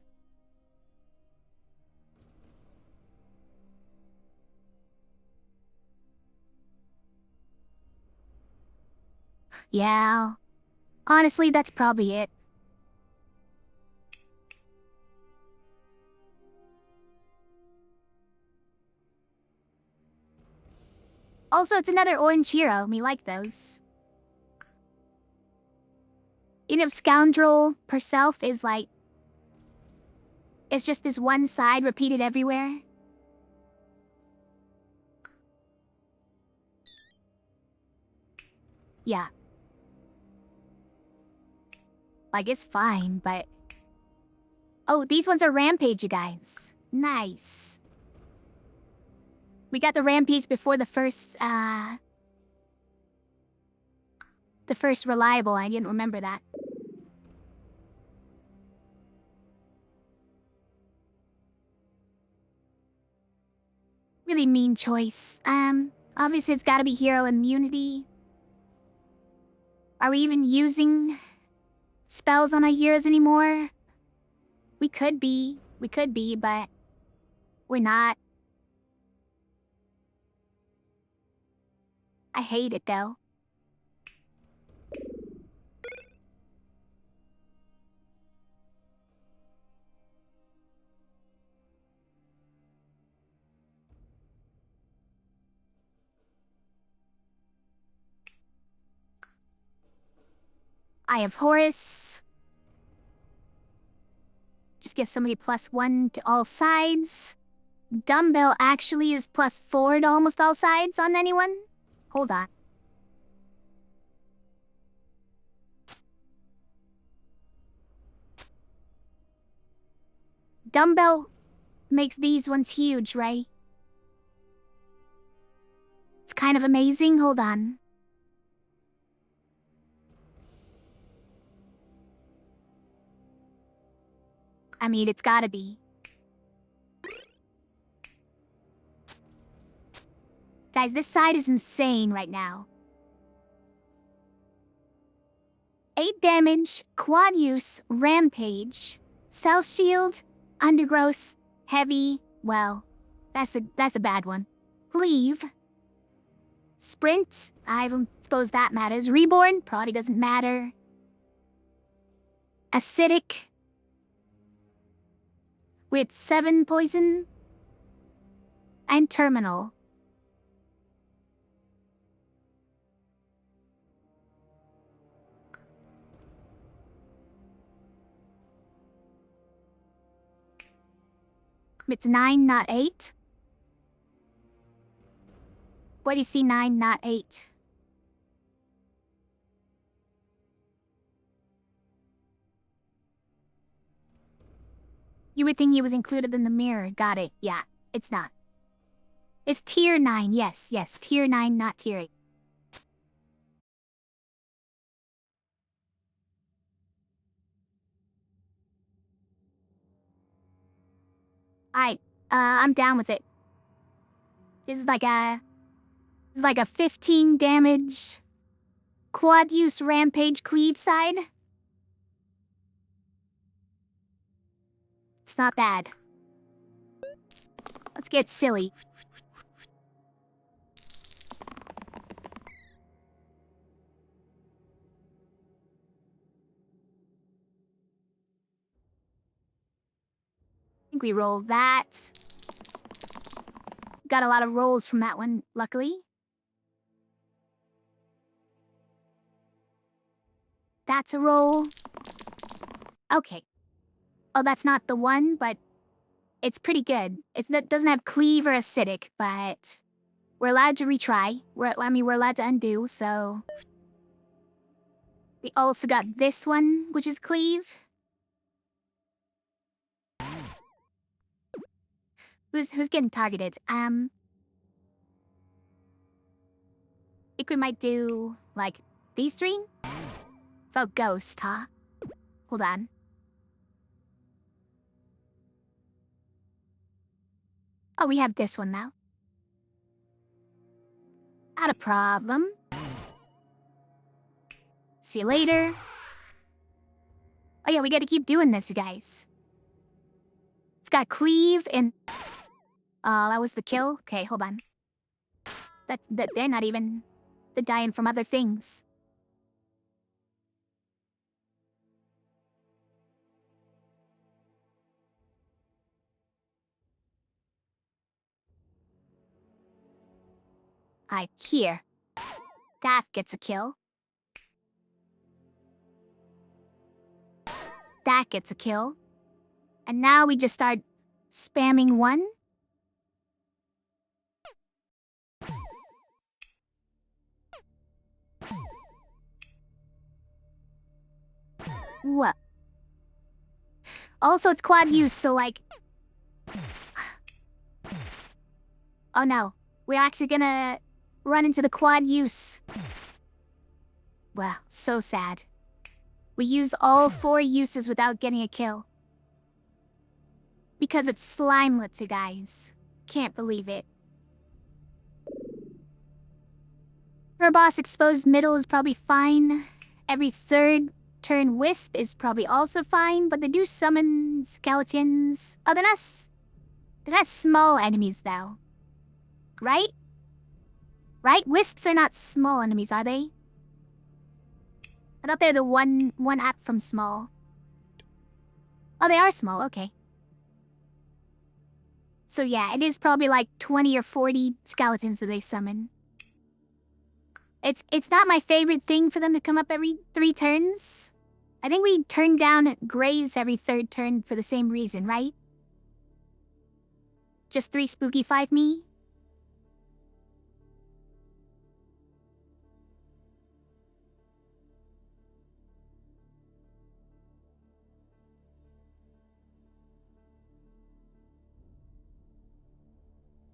Yeah. Honestly, that's probably it. Also, it's another orange hero. Me like those. You know, Scoundrel herself is like... It's just this one side repeated everywhere. Yeah. Like, it's fine, but... Oh, these ones are Rampage, you guys. Nice. We got the Rampage before the first, The first reliable, I didn't remember that. Really mean choice. Obviously it's gotta be hero immunity. Are we even using spells on our heroes anymore? We could be, but we're not. I hate it, though. I have Horus. Just give somebody +1 to all sides. Dumbbell actually is +4 to almost all sides on anyone. Hold on. Dumbbell makes these ones huge, right? It's kind of amazing. Hold on. I mean, it's gotta be. Guys, this side is insane right now. 8 damage, quad use, rampage, self shield, undergrowth, heavy. Well, that's a bad one. Cleave. Sprint, I don't suppose that matters. Reborn, probably doesn't matter. Acidic. With 7 poison. And terminal. It's 9, not 8. Why do you see 9, not 8? You would think he was included in the mirror. Got it. Yeah, it's not. It's tier 9. Yes, tier 9, not tier 8. I'm down with it. This is like a 15 damage quad use rampage cleave side. It's not bad. Let's get silly. I think we rolled that. Got a lot of rolls from that one, luckily. That's a roll. Okay. Oh, that's not the one, but it's pretty good. It doesn't have cleave or acidic, but we're allowed to retry. We're allowed to undo, so... We also got this one, which is cleave. Who's getting targeted? I think we might do, like, these 3? Vote ghost, huh? Hold on. Oh, we have this one now. Not a problem. See you later. Oh yeah, we gotta keep doing this, you guys. It's got cleave and... that was the kill? Okay, hold on. That they're not even... They're dying from other things. Here. That gets a kill. That gets a kill. And now we just start spamming 1. What? Also, it's quad use, so like... Oh no. We're actually gonna run into the quad use. Wow, so sad. We use all 4 uses without getting a kill. Because it's Slimelet, you guys. Can't believe it. Her boss exposed middle is probably fine. Every 3rd turn wisp is probably also fine, but they do summon skeletons. Oh, they're not small enemies though. Right? Right? Wisps are not small enemies, are they? I thought they're the one app from small. Oh, they are small, okay. So yeah, it is probably like 20 or 40 skeletons that they summon. It's not my favorite thing for them to come up every 3 turns. I think we turn down graves every third turn for the same reason, right? Just 3 spooky 5 me?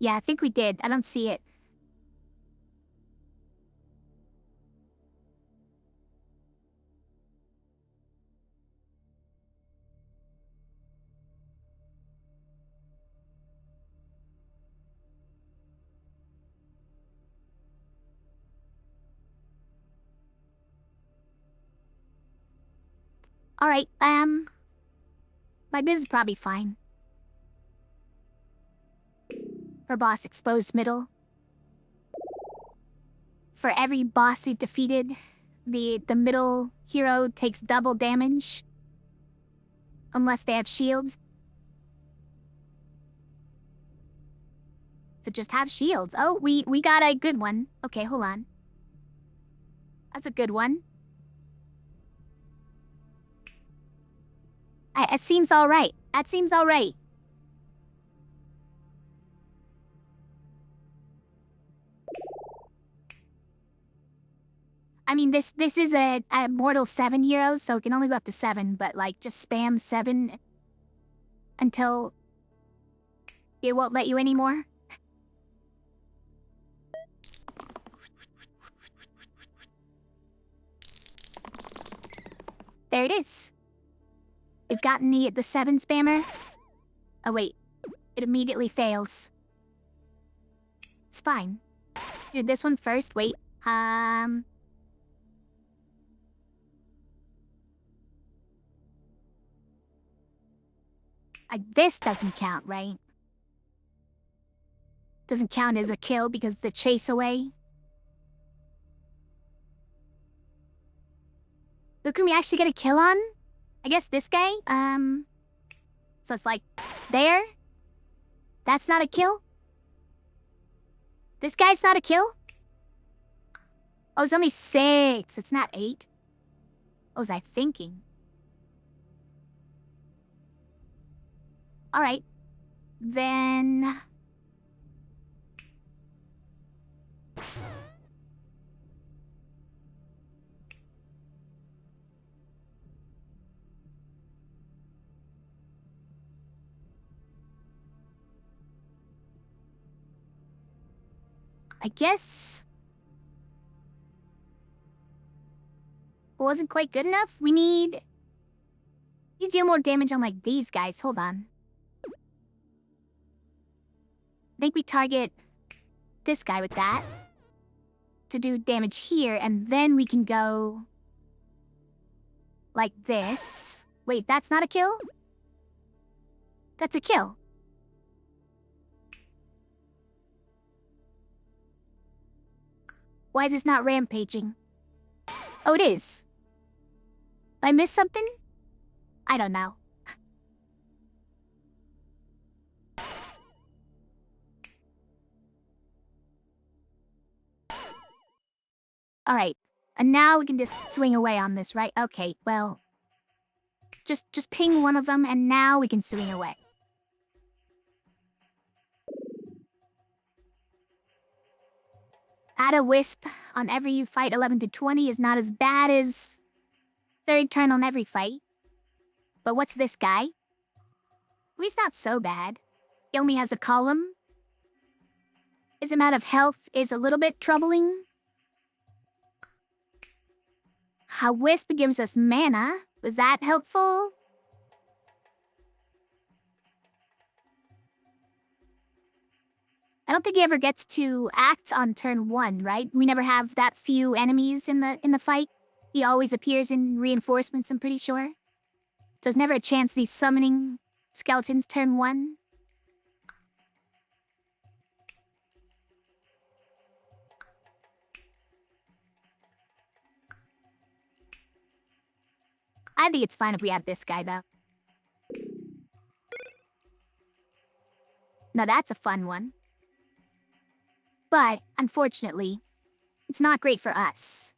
Yeah, I think we did. I don't see it. Alright, my biz is probably fine. For boss exposed middle. For every boss we defeated, the middle hero takes double damage. Unless they have shields. So just have shields. Oh, we got a good one. Okay, hold on. That's a good one. It seems alright. That seems alright. I mean, this is a Mortal 7 hero, so it can only go up to 7, but like, just spam 7 until it won't let you anymore. There it is. We've gotten the 7 spammer. Oh wait, it immediately fails. It's fine. Do this one first, wait. This doesn't count, right? Doesn't count as a kill because the chase away. Who can we actually get a kill on? I guess this guy? So it's like, there? That's not a kill? This guy's not a kill? Oh, it's only 6. It's not 8. What was I thinking? Alright. Then... I guess... it wasn't quite good enough? We need... You deal more damage on, like, these guys. Hold on. I think we target this guy with that to do damage here, and then we can go like this. Wait, that's not a kill? That's a kill. Why is this not rampaging? Oh, it is. Did I miss something? I don't know. Alright, and now we can just swing away on this, right? Okay, well... Just ping one of them, and now we can swing away. Add a wisp on every you fight 11 to 20 is not as bad as... third turn on every fight. But what's this guy? Well, he's not so bad. He only has a column. His amount of health is a little bit troubling. How Wisp gives us mana. Was that helpful? I don't think he ever gets to act on turn 1, right? We never have that few enemies in the fight. He always appears in reinforcements, I'm pretty sure. So there's never a chance he's summoning skeletons turn 1. I think it's fine if we have this guy, though. Now that's a fun one. But, unfortunately, it's not great for us.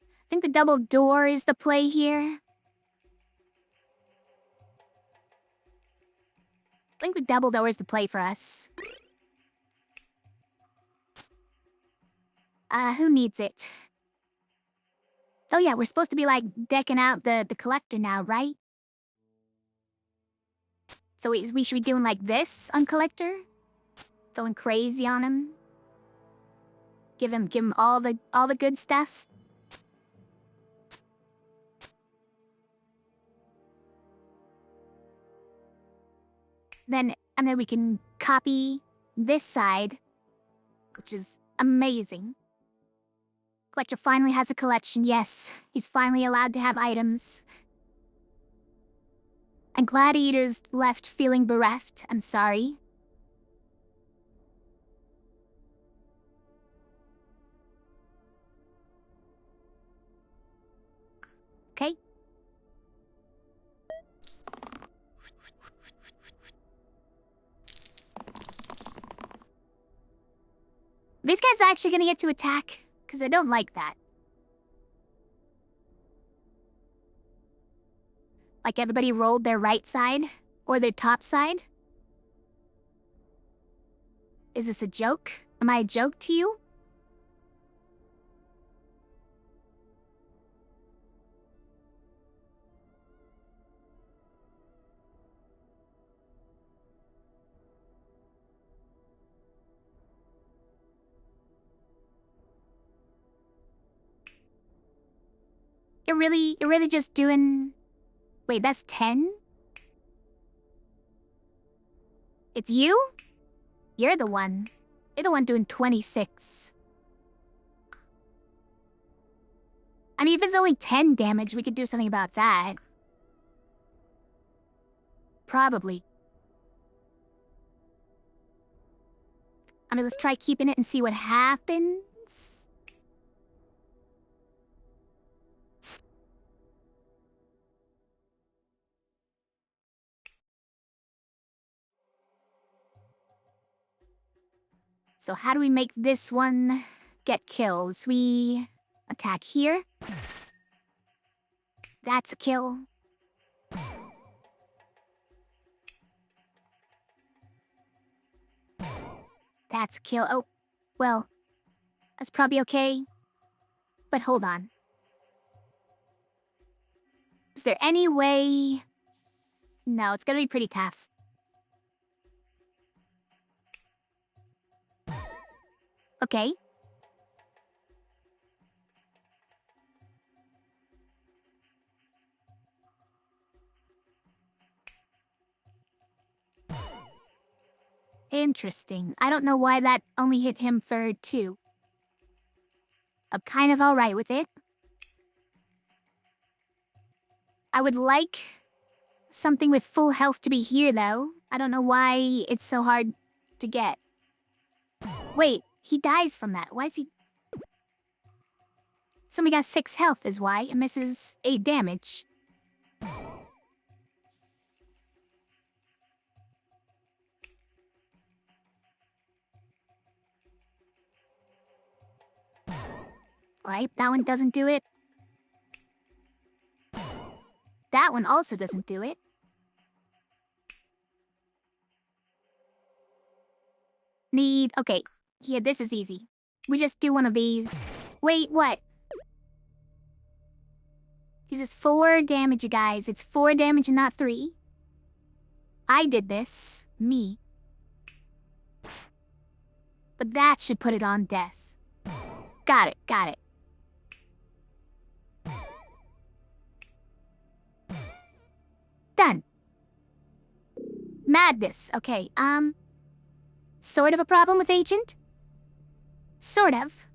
I think the double door is the play here. I think we doubled hours to play for us. Who needs it? Oh yeah, we're supposed to be like decking out the collector now, right? So we should be doing like this on collector? Going crazy on him? Give him all the good stuff? And then we can copy this side, which is amazing. Collector finally has a collection, yes. He's finally allowed to have items. And Gladiator's left feeling bereft, I'm sorry. Okay. These guys are actually gonna get to attack, because I don't like that. Like everybody rolled their right side, or their top side. Is this a joke? Am I a joke to you? You're really just doing... Wait, that's 10? It's you? You're the one. You're the one doing 26. I mean, if it's only 10 damage, we could do something about that. Probably. I mean, let's try keeping it and see what happens. So how do we make this one get kills? We attack here. That's a kill. That's a kill. Oh, well, that's probably okay. But hold on. Is there any way... No, it's gonna be pretty tough. Okay. Interesting. I don't know why that only hit him for 2. I'm kind of alright with it. I would like something with full health to be here, though. I don't know why it's so hard to get. Wait, he dies from that. Why is he... Somebody got 6 health is why, and misses 8 damage. Right, that one doesn't do it. That one also doesn't do it. Okay, yeah, this is easy. We just do one of these. Wait, what? This is 4 damage, you guys. It's 4 damage and not 3. I did this. Me. But that should put it on death. Got it. Done. Madness. Okay, sort of a problem with Agent? Sort of.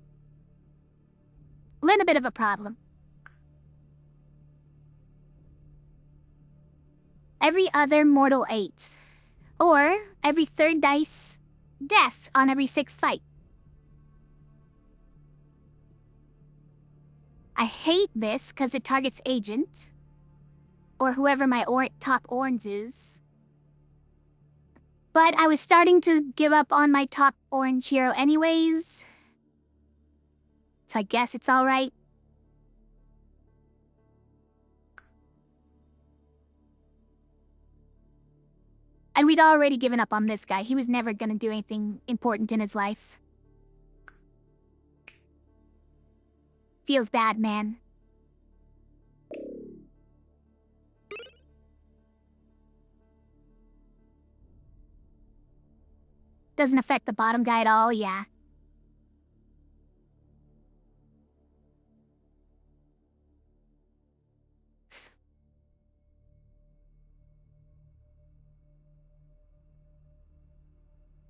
Little bit of a problem. Every other mortal 8. Or every 3rd dice, death on every 6th fight. I hate this because it targets Agent. Or whoever my top orange is. But I was starting to give up on my top orange hero anyways. So I guess it's alright. And we'd already given up on this guy. He was never gonna do anything important in his life. Feels bad, man. Doesn't affect the bottom guy at all, yeah.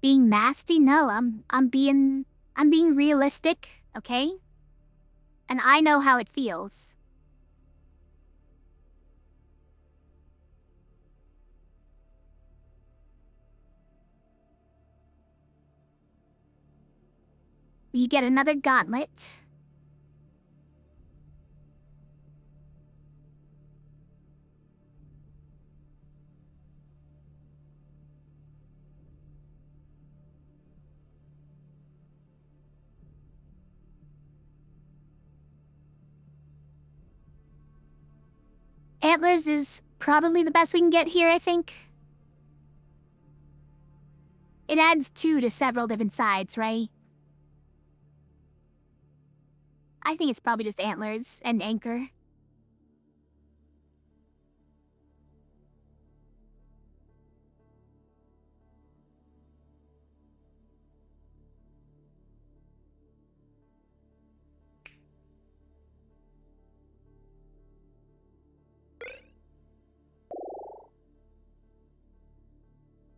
Being nasty? No, I'm being realistic, okay? And I know how it feels. We get another gauntlet. Antlers is probably the best we can get here, I think. It adds 2 to several different sides, right? I think it's probably just antlers and anchor.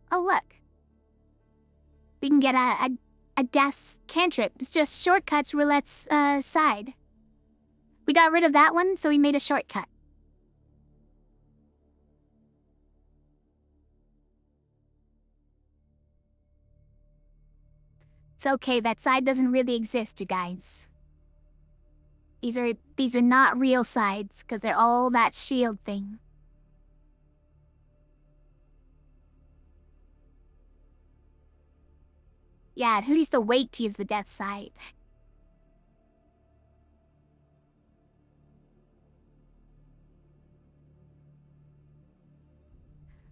Oh, look. We can get a death cantrip. It's just shortcuts roulette's side. We got rid of that one, so we made a shortcut. It's okay, that side doesn't really exist, you guys. These are not real sides, because they're all that shield thing. Yeah, who needs to wait to use the death side?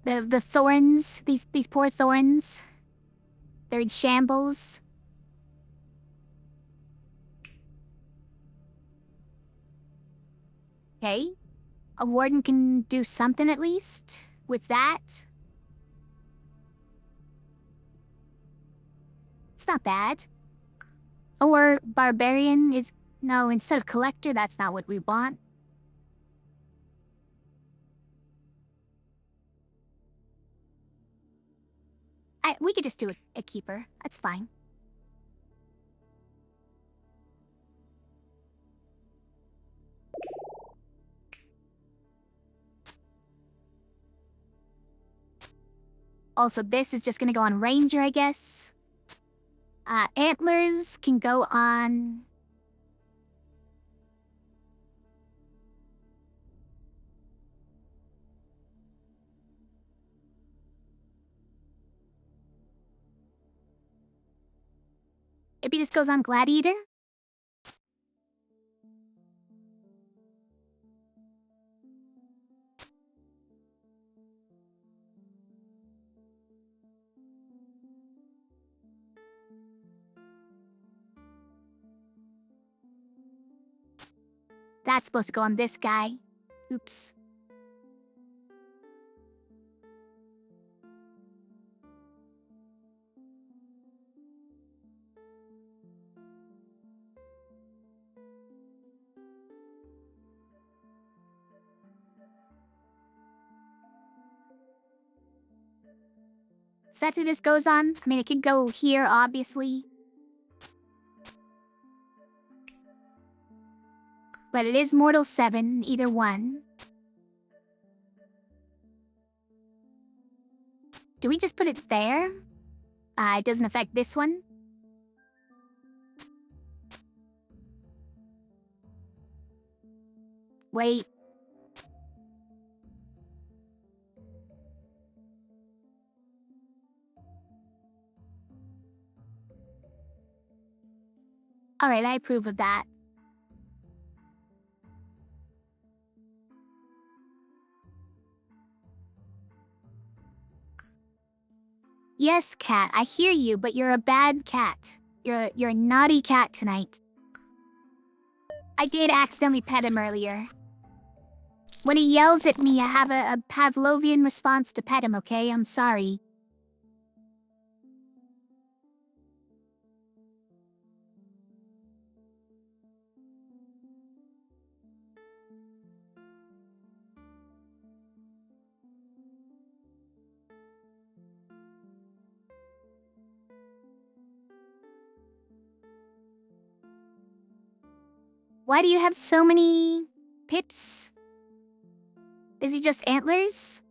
The thorns, these poor thorns. They're in shambles. Okay. A warden can do something at least with that. It's not bad. Or barbarian is... No, instead of collector, that's not what we want. We could just do a keeper. That's fine. Also, this is just gonna go on ranger, I guess. Antlers can go on... Maybe this goes on gladiator? That's supposed to go on this guy. Oops. Is that who this goes on? I mean, it could go here, obviously. But it is Mortal 7, either one. Do we just put it there? It doesn't affect this one. Wait. Alright, I approve of that. Yes, cat, I hear you, but you're a bad cat. You're a naughty cat tonight. I did accidentally pet him earlier. When he yells at me, I have a Pavlovian response to pet him, okay? I'm sorry. Why do you have so many pips? Is he just antlers?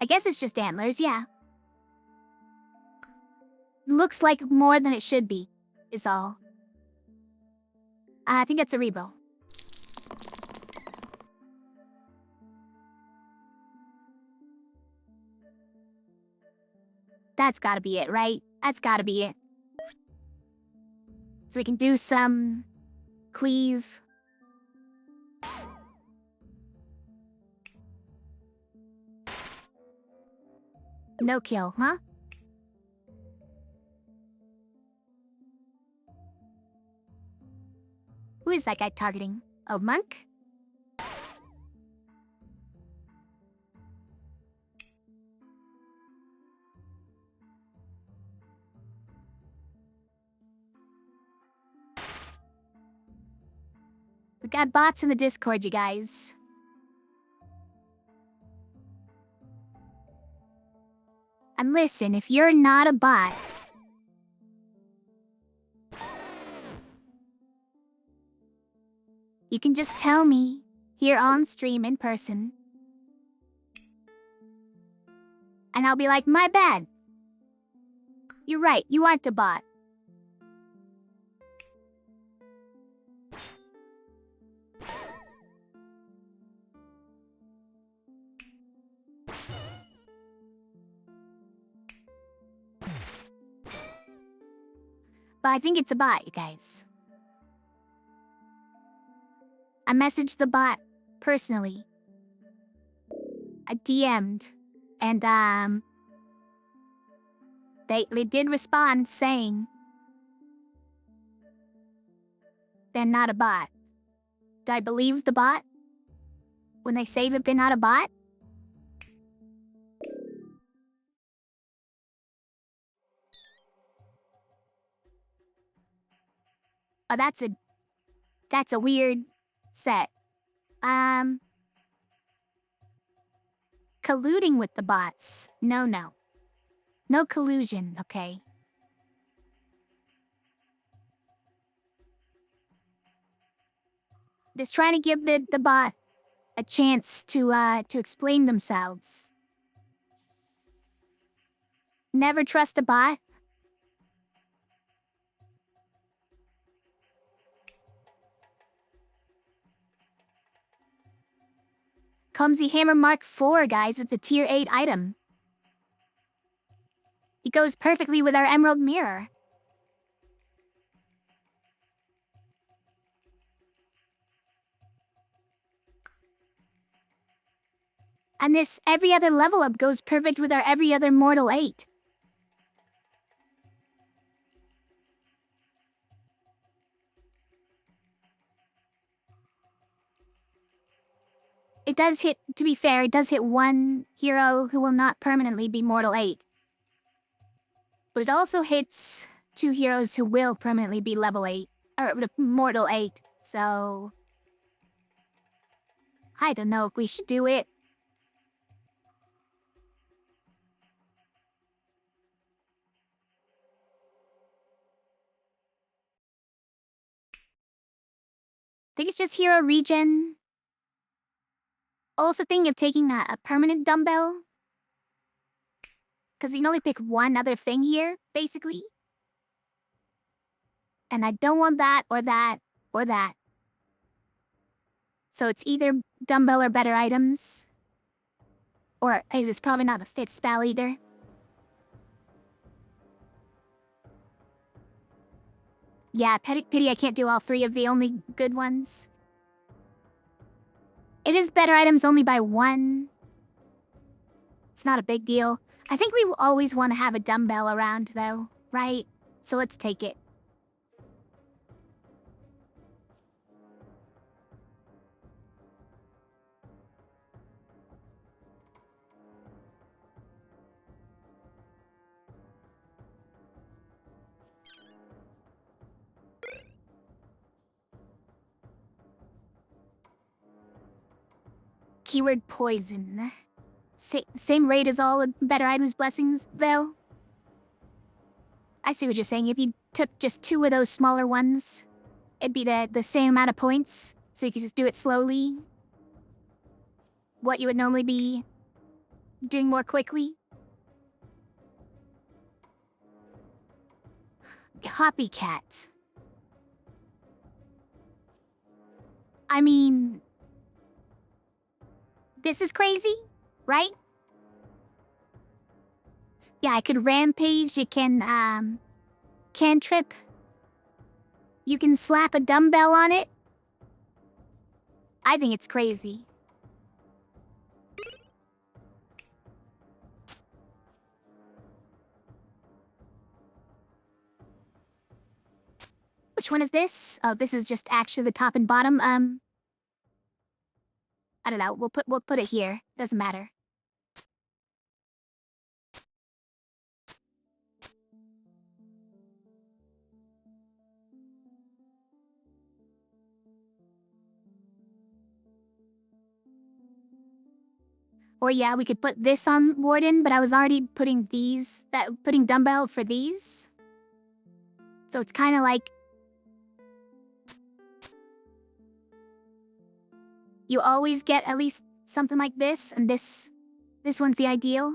I guess it's just antlers, yeah. Looks like more than it should be, is all. I think that's a Rebo. That's gotta be it, right? That's gotta be it. So we can do some cleave. No kill, huh? Who is that guy targeting? Oh, Monk? We got bots in the Discord, you guys. And listen, if you're not a bot, you can just tell me here on stream in person. And I'll be like, my bad. You're right, you aren't a bot. But I think it's a bot, you guys. I messaged the bot personally. I DM'd. And, they did respond saying they're not a bot. Do I believe the bot when they say that they're not a bot? Oh, that's a weird set. Colluding with the bots. No. No collusion, okay? Just trying to give the bot a chance to explain themselves. Never trust a bot. Clumsy Hammer Mark IV, guys, is the tier 8 item. It goes perfectly with our Emerald Mirror. And this every other level up goes perfect with our every other Mortal 8. It does hit, to be fair, it does hit one hero who will not permanently be Mortal 8. But it also hits 2 heroes who will permanently be level 8, or Mortal 8, so... I don't know if we should do it. I think it's just hero regen. Also thinking of taking a permanent dumbbell. Because you can only pick one other thing here, basically. And I don't want that, or that, or that. So it's either dumbbell or better items. Or, hey, it's probably not a fit spell either. Yeah, pity I can't do all 3 of the only good ones. It is better items only by 1. not a big deal. I think we will always want to have a dumbbell around, though, right? So let's take it. Keyword poison. Same rate as all better items blessings, though. I see what you're saying. If you took just 2 of those smaller ones, it'd be the same amount of points, so you could just do it slowly. What you would normally be doing more quickly. Copycat. I mean, this is crazy, right? Yeah, I could rampage, you can, cantrip. You can slap a dumbbell on it. I think it's crazy. Which one is this? Oh, this is just actually the top and bottom. I don't know. We'll put it here. Doesn't matter. Or yeah, we could put this on Warden, but I was already putting putting dumbbell for these. So it's kind of like you always get at least something like this, and this one's the ideal.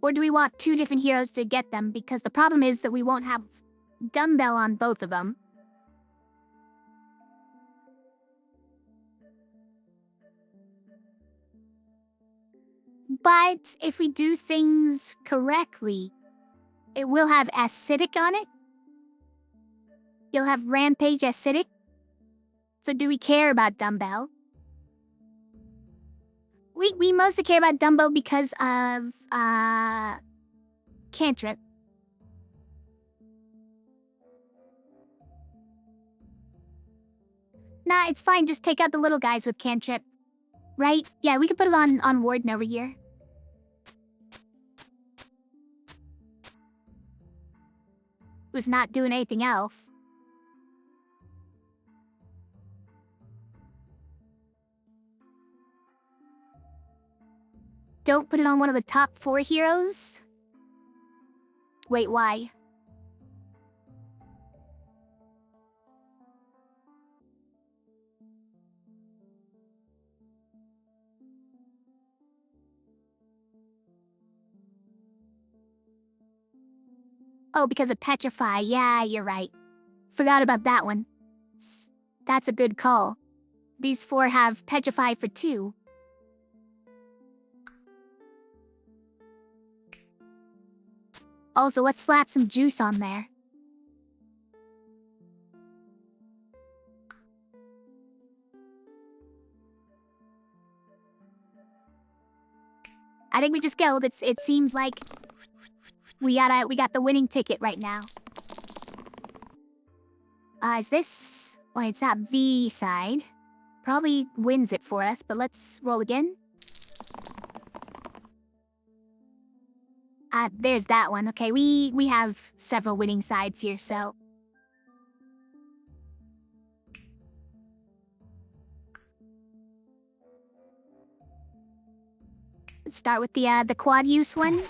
Or do we want 2 different heroes to get them? Because the problem is that we won't have dumbbell on both of them. But if we do things correctly, it will have acidic on it. You'll have rampage acidic. So do we care about dumbbell? We mostly care about dumbbell because of cantrip. Nah, it's fine. Just take out the little guys with cantrip. Right? Yeah, we could put it on Warden over here. Who's not doing anything else. Don't put it on one of the top 4 heroes? Wait, why? Oh, because of Petrify. Yeah, you're right. Forgot about that one. That's a good call. These 4 have Petrify for 2. Also, let's slap some juice on there. I think we just go. It seems like we got the winning ticket right now. Is this... Wait, it's that V side. Probably wins it for us, but let's roll again. There's that one. Okay, we have several winning sides here, so... Let's start with the quad use one.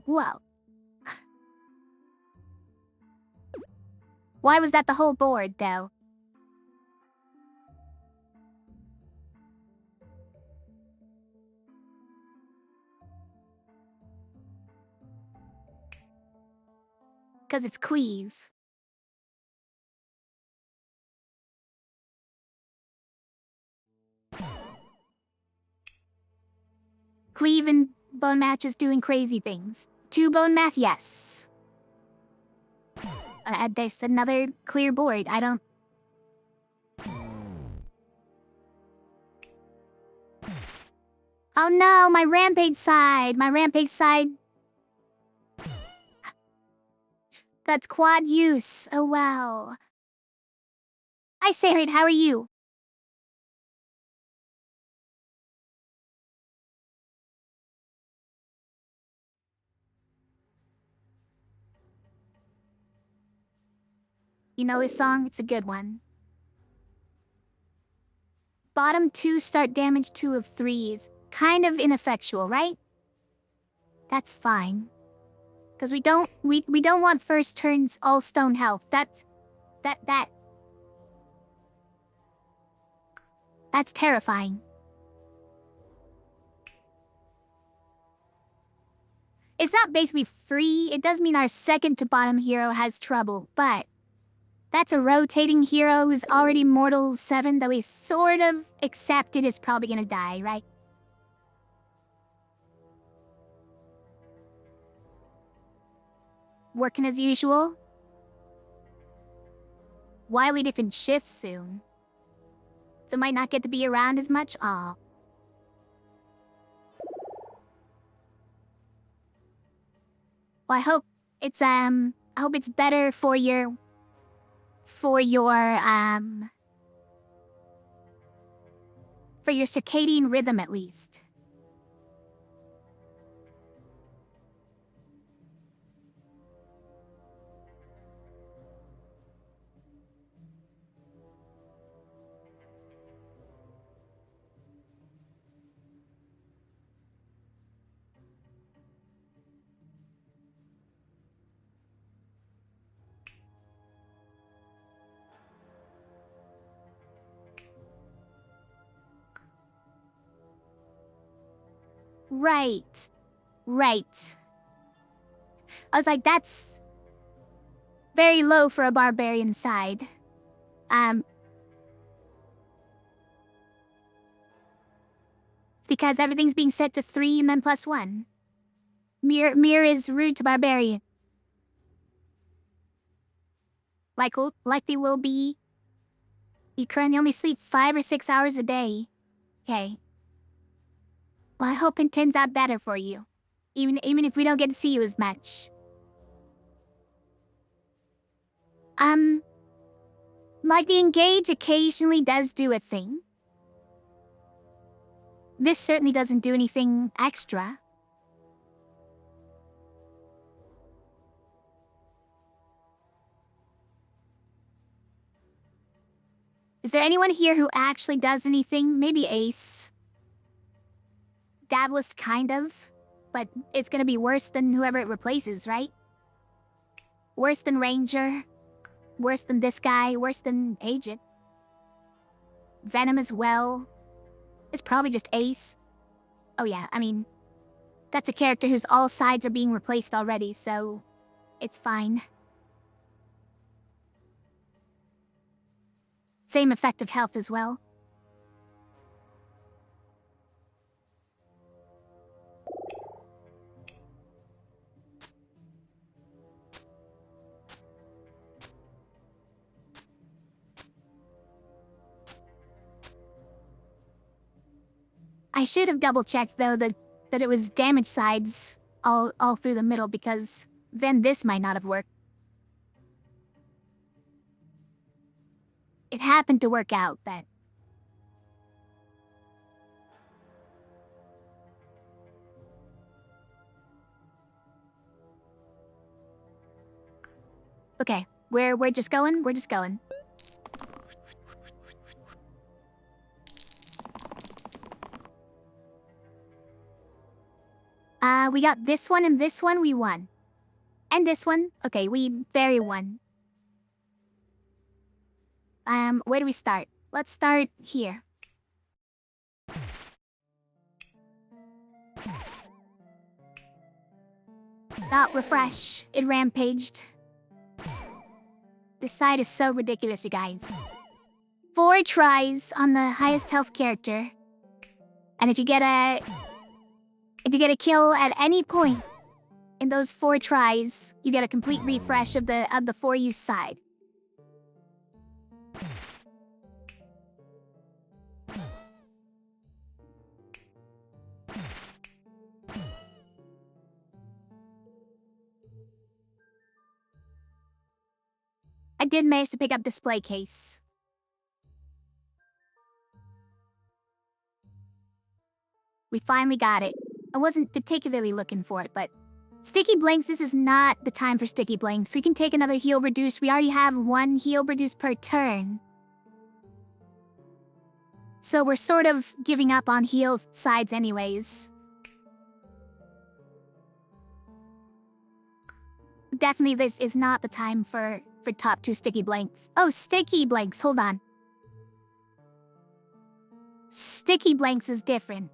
Whoa. Why was that the whole board, though? Because it's cleave. Cleave and bone match is doing crazy things. 2 bone math, yes. There's another clear board. I don't... Oh no, my rampage side. My rampage side. That's quad use. Oh wow. Hi, Sarid, how are you? You know this song? It's a good one. Bottom 2 start damage 2 of 3 is kind of ineffectual, right? That's fine. Because we don't want first turns all stone health. That's terrifying. It's not basically free. It does mean our second to bottom hero has trouble, but that's a rotating hero who's already Mortal 7 that we sort of accepted is probably gonna die, right? Working as usual? Wildly different shifts soon. So might not get to be around as much? Aw. Well, I hope it's better for your circadian rhythm at least. Right. Right. I was like, that's very low for a barbarian side. It's because everything's being set to 3 and then +1. Mir is rude to barbarian. Likely will be. You currently only sleep 5 or 6 hours a day. Okay. Well, I hope it turns out better for you. Even if we don't get to see you as much. Like the engage occasionally does do a thing. This certainly doesn't do anything extra. Is there anyone here who actually does anything? Maybe Ace. Dablist, kind of. But it's gonna be worse than whoever it replaces, right? Worse than Ranger. Worse than this guy. Worse than Agent. Venom as well. It's probably just Ace. Oh yeah, I mean, that's a character whose all sides are being replaced already, so it's fine. Same effective health as well. I should have double-checked, though, that it was damage sides all through the middle, because then this might not have worked. It happened to work out, that... Okay, we're just going? We're just going. We got this one and this one, we won. And this one, okay, we very won. Where do we start? Let's start here. Not refresh, it rampaged. This side is so ridiculous, you guys. 4 tries on the highest health character. And if you get a kill at any point, In those 4 tries, you get a complete refresh of the For You side. I did manage to pick up display case. We finally got it. I wasn't particularly looking for it, but sticky blanks, this is not the time for sticky blanks. We can take another heal reduce. We already have 1 heal reduce per turn. So we're sort of giving up on heal sides anyways. Definitely this is not the time for top 2 sticky blanks. Oh, sticky blanks, hold on. Sticky blanks is different.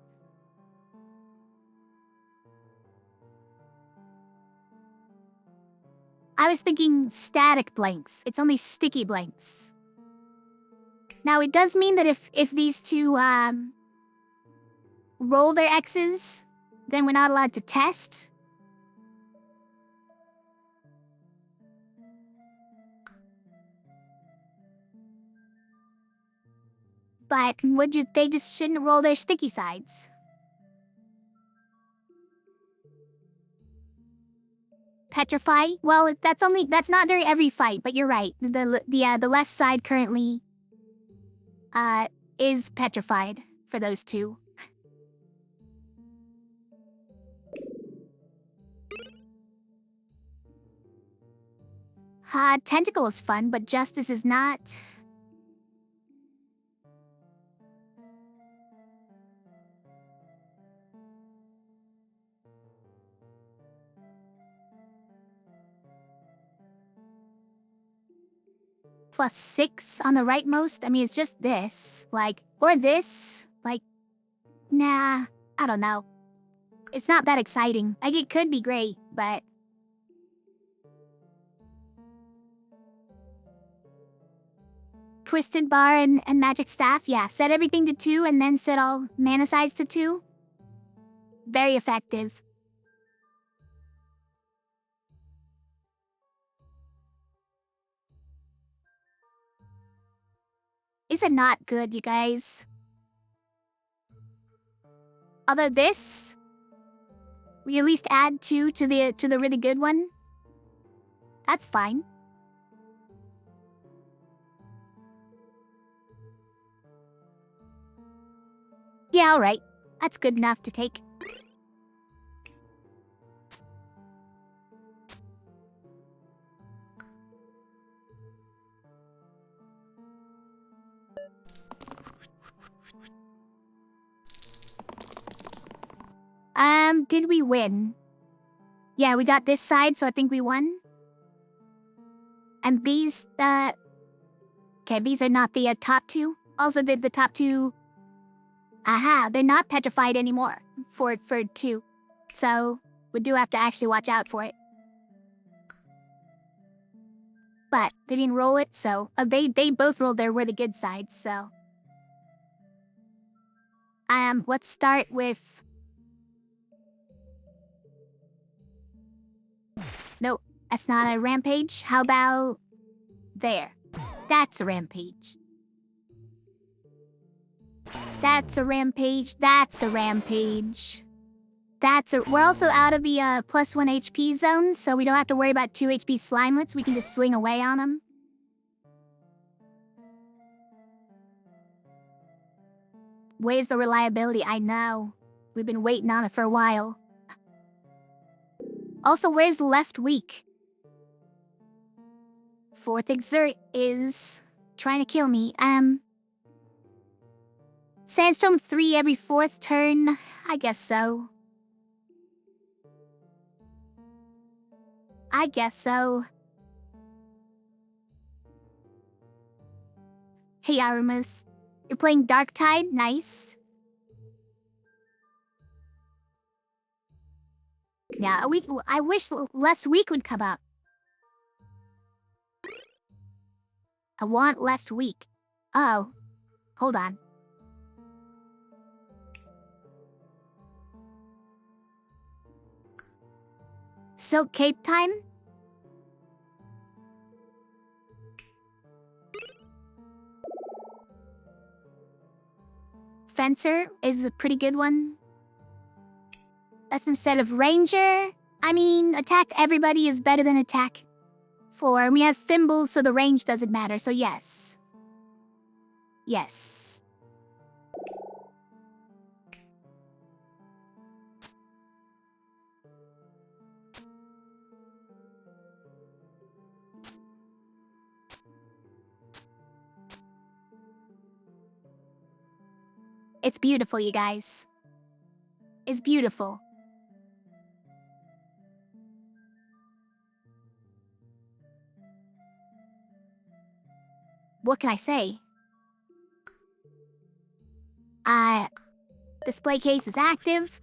I was thinking static blanks. It's only sticky blanks. Now, it does mean that if these two roll their X's, then we're not allowed to test. But they just shouldn't roll their sticky sides. Petrify? Well, that's not during every fight, but you're right. The left side currently is petrified for those 2. Tentacle is fun, but Justice is not. +6 on the rightmost? I mean, it's just this. Or this. Nah, I don't know. It's not that exciting. It could be great, but... Twisted Bar and Magic Staff, yeah. Set everything to 2 and then set all mana size to 2. Very effective. Is it not good, you guys? Although this, we at least add 2 to the really good one. That's fine. Yeah, alright. That's good enough to take. Did we win? Yeah, we got this side, so I think we won. And these, okay, these are not the top 2. Also, the top 2... Aha, they're not petrified anymore for 2. So, we do have to actually watch out for it. But, they didn't roll it, so... they both rolled their really good sides, so... Let's start with... No, that's not a rampage. How about... there. That's a rampage. That's a rampage. That's a rampage. We're also out of the +1 HP zone, so we don't have to worry about 2 HP slimelets. We can just swing away on them. Where's the reliability? I know. We've been waiting on it for a while. Also, where's left weak? 4th Exert is trying to kill me. Sandstorm 3 every 4th turn? I guess so. I guess so. Hey, Aramus. You're playing Dark Tide? Nice. Yeah, I wish less weak would come up. I want left weak. Oh. Hold on. Silk cape time? Fencer is a pretty good one. That's instead of ranger. I mean, attack everybody is better than attack 4. We have thimbles, so the range doesn't matter, so yes. Yes. It's beautiful, you guys. It's beautiful. What can I say? Display case is active.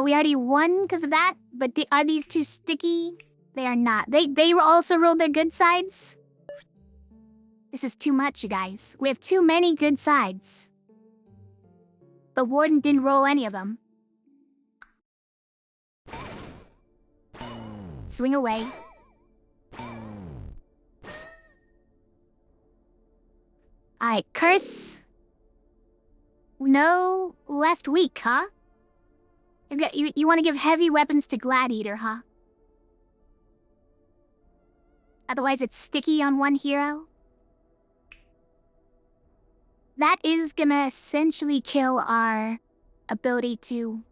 We already won because of that, but are these too sticky? They are not. They also rolled their good sides. This is too much, you guys. We have too many good sides. The warden didn't roll any of them. Swing away. Alright, curse. No, left weak, huh? You want to give heavy weapons to Gladiator, huh? Otherwise it's sticky on one hero? That is gonna essentially kill our ability to...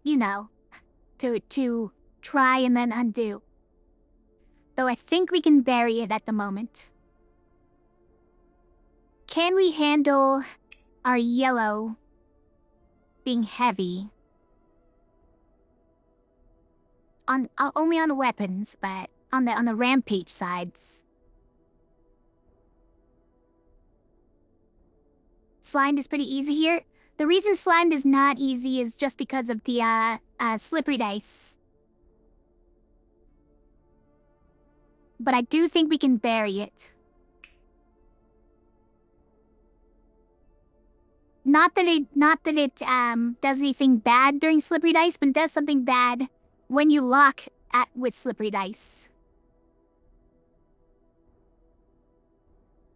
You know, to try and then undo. Though I think we can bury it at the moment. Can we handle our yellow being heavy? Only on weapons, but on the rampage sides. Slimed is pretty easy here. The reason slimed is not easy is just because of the slippery dice. But I do think we can bury it. Not that it does anything bad during slippery dice, but it does something bad when you lock with slippery dice.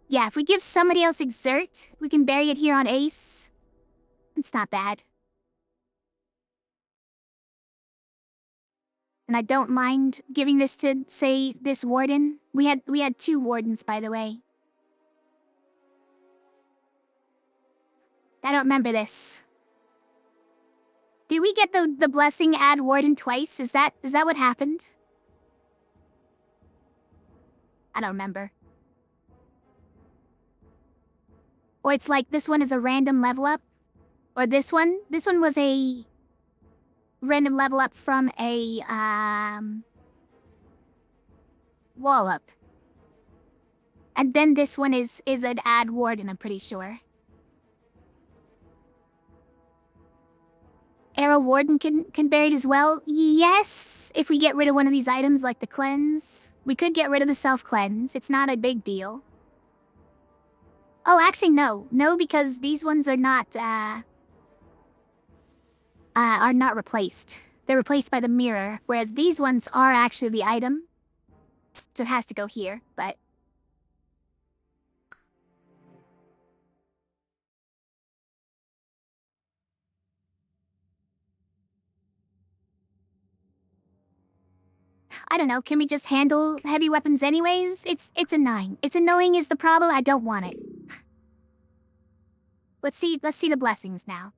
Yeah, if we give somebody else exert, we can bury it here on ace. It's not bad. And I don't mind giving this to, say, this warden. We had 2 wardens, by the way. I don't remember this. Did we get the blessing add warden twice? Is that what happened? I don't remember. Or it's like this one is a random level up. Or this one was a random level up from a wall up. And then this one is an add warden, I'm pretty sure. Arrow warden can bury it as well. Yes, if we get rid of one of these items like the cleanse. We could get rid of the self-cleanse. It's not a big deal. Oh, actually, no. No, because these ones are not replaced. They're replaced by the mirror, whereas these ones are actually the item. So it has to go here, but... I don't know, can we just handle heavy weapons anyways? It's annoying. It's annoying is the problem, I don't want it. Let's see the blessings now.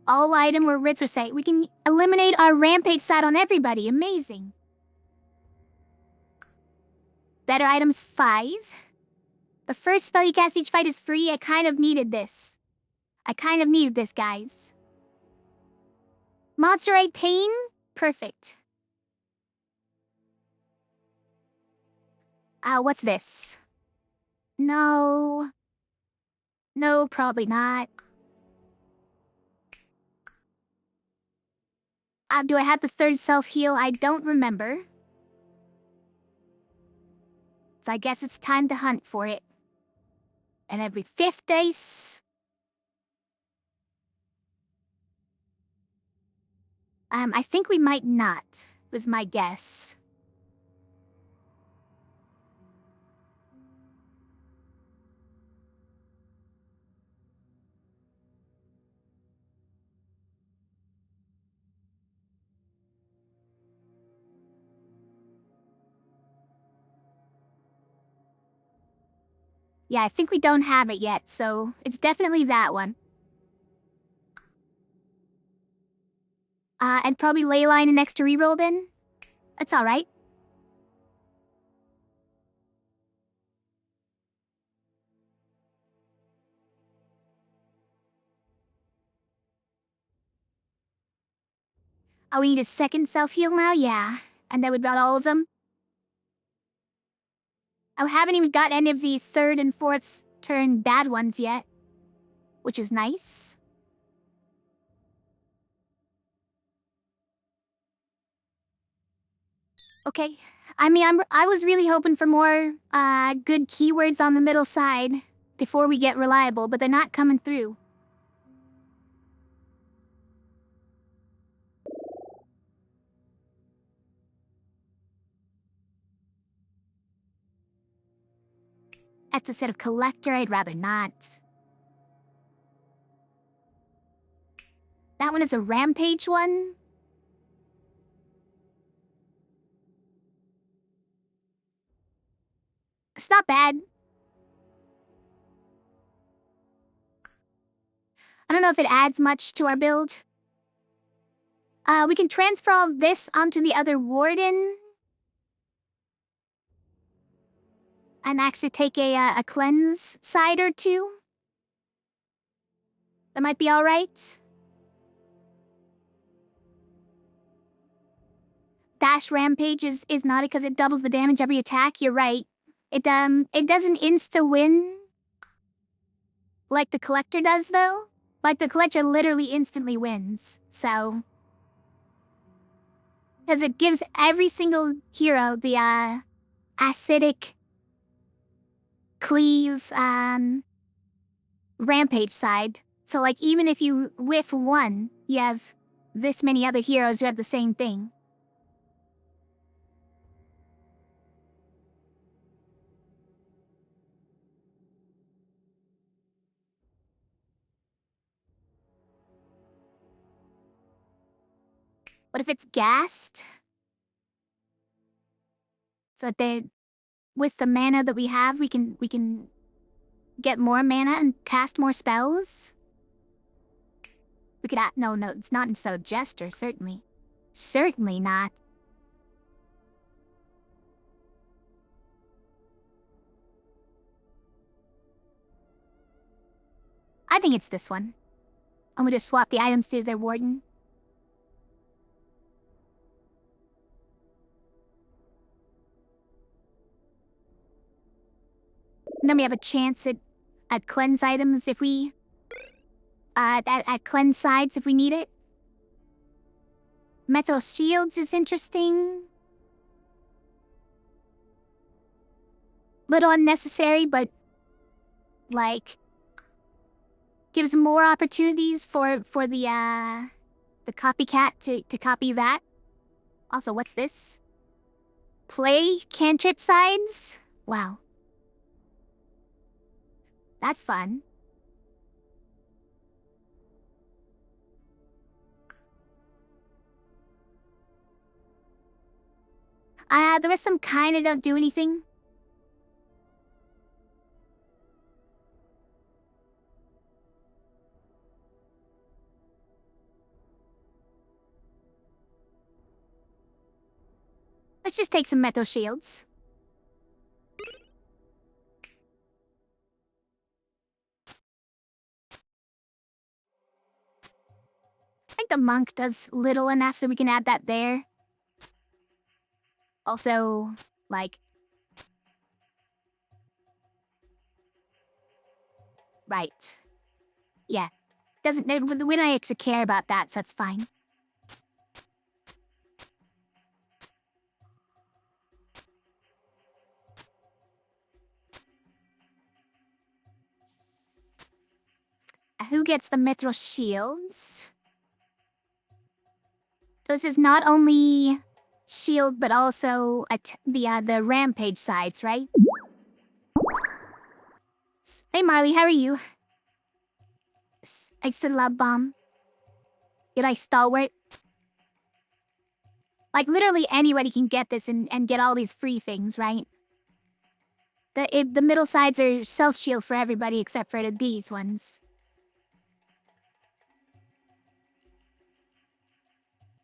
All item or retrocite. We can eliminate our rampage side on everybody. Amazing. Better items 5. The first spell you cast each fight is free. I kind of needed this. Guys. Monsterite Pain? Perfect. What's this? No. No, probably not. Do I have the third self-heal? I don't remember. So I guess it's time to hunt for it. And every 5th dice... I think we might not, was my guess. Yeah, I think we don't have it yet, so it's definitely that one. I'd probably leyline next to reroll then. That's alright. Oh, we need a second self-heal now? Yeah. And that would be all of them? I haven't even got any of the 3rd and 4th turn bad ones yet. Which is nice. Okay. I mean, I was really hoping for more, good keywords on the middle side before we get reliable, but they're not coming through. That's a set of collector, I'd rather not. That one is a rampage one? It's not bad. I don't know if it adds much to our build. We can transfer all this onto the other warden. And actually take a cleanse side or two. That might be alright. Dash rampage is not because it doubles the damage every attack, you're right. It doesn't insta-win like the collector does, though. Like, the collector literally instantly wins, so... Because it gives every single hero the, acidic cleave, rampage side. So, like, even if you whiff one, you have this many other heroes who have the same thing. What if it's gassed? So that with the mana that we have, we can get more mana and cast more spells? We could no, it's not instead of Jester, certainly. Certainly not. I think it's this one. I'm gonna swap the items to their warden. And then we have a chance at cleanse items if we... at cleanse sides if we need it. Metal shields is interesting. Little unnecessary, but... like... gives more opportunities for the copycat to copy that. Also, what's this? Play cantrip sides? Wow. That's fun. The rest of them kinda don't do anything. Let's just take some metal shields. I think the monk does little enough that we can add that there. Also, like... right. Yeah. We don't actually care about that, so that's fine. who gets the mithril shields? So this is not only shield, but also the rampage sides, right? Hey Marley, how are you? I still love bomb. Did I stalwart? Like, literally anybody can get this and get all these free things, right? The middle sides are self-shield for everybody except for these ones.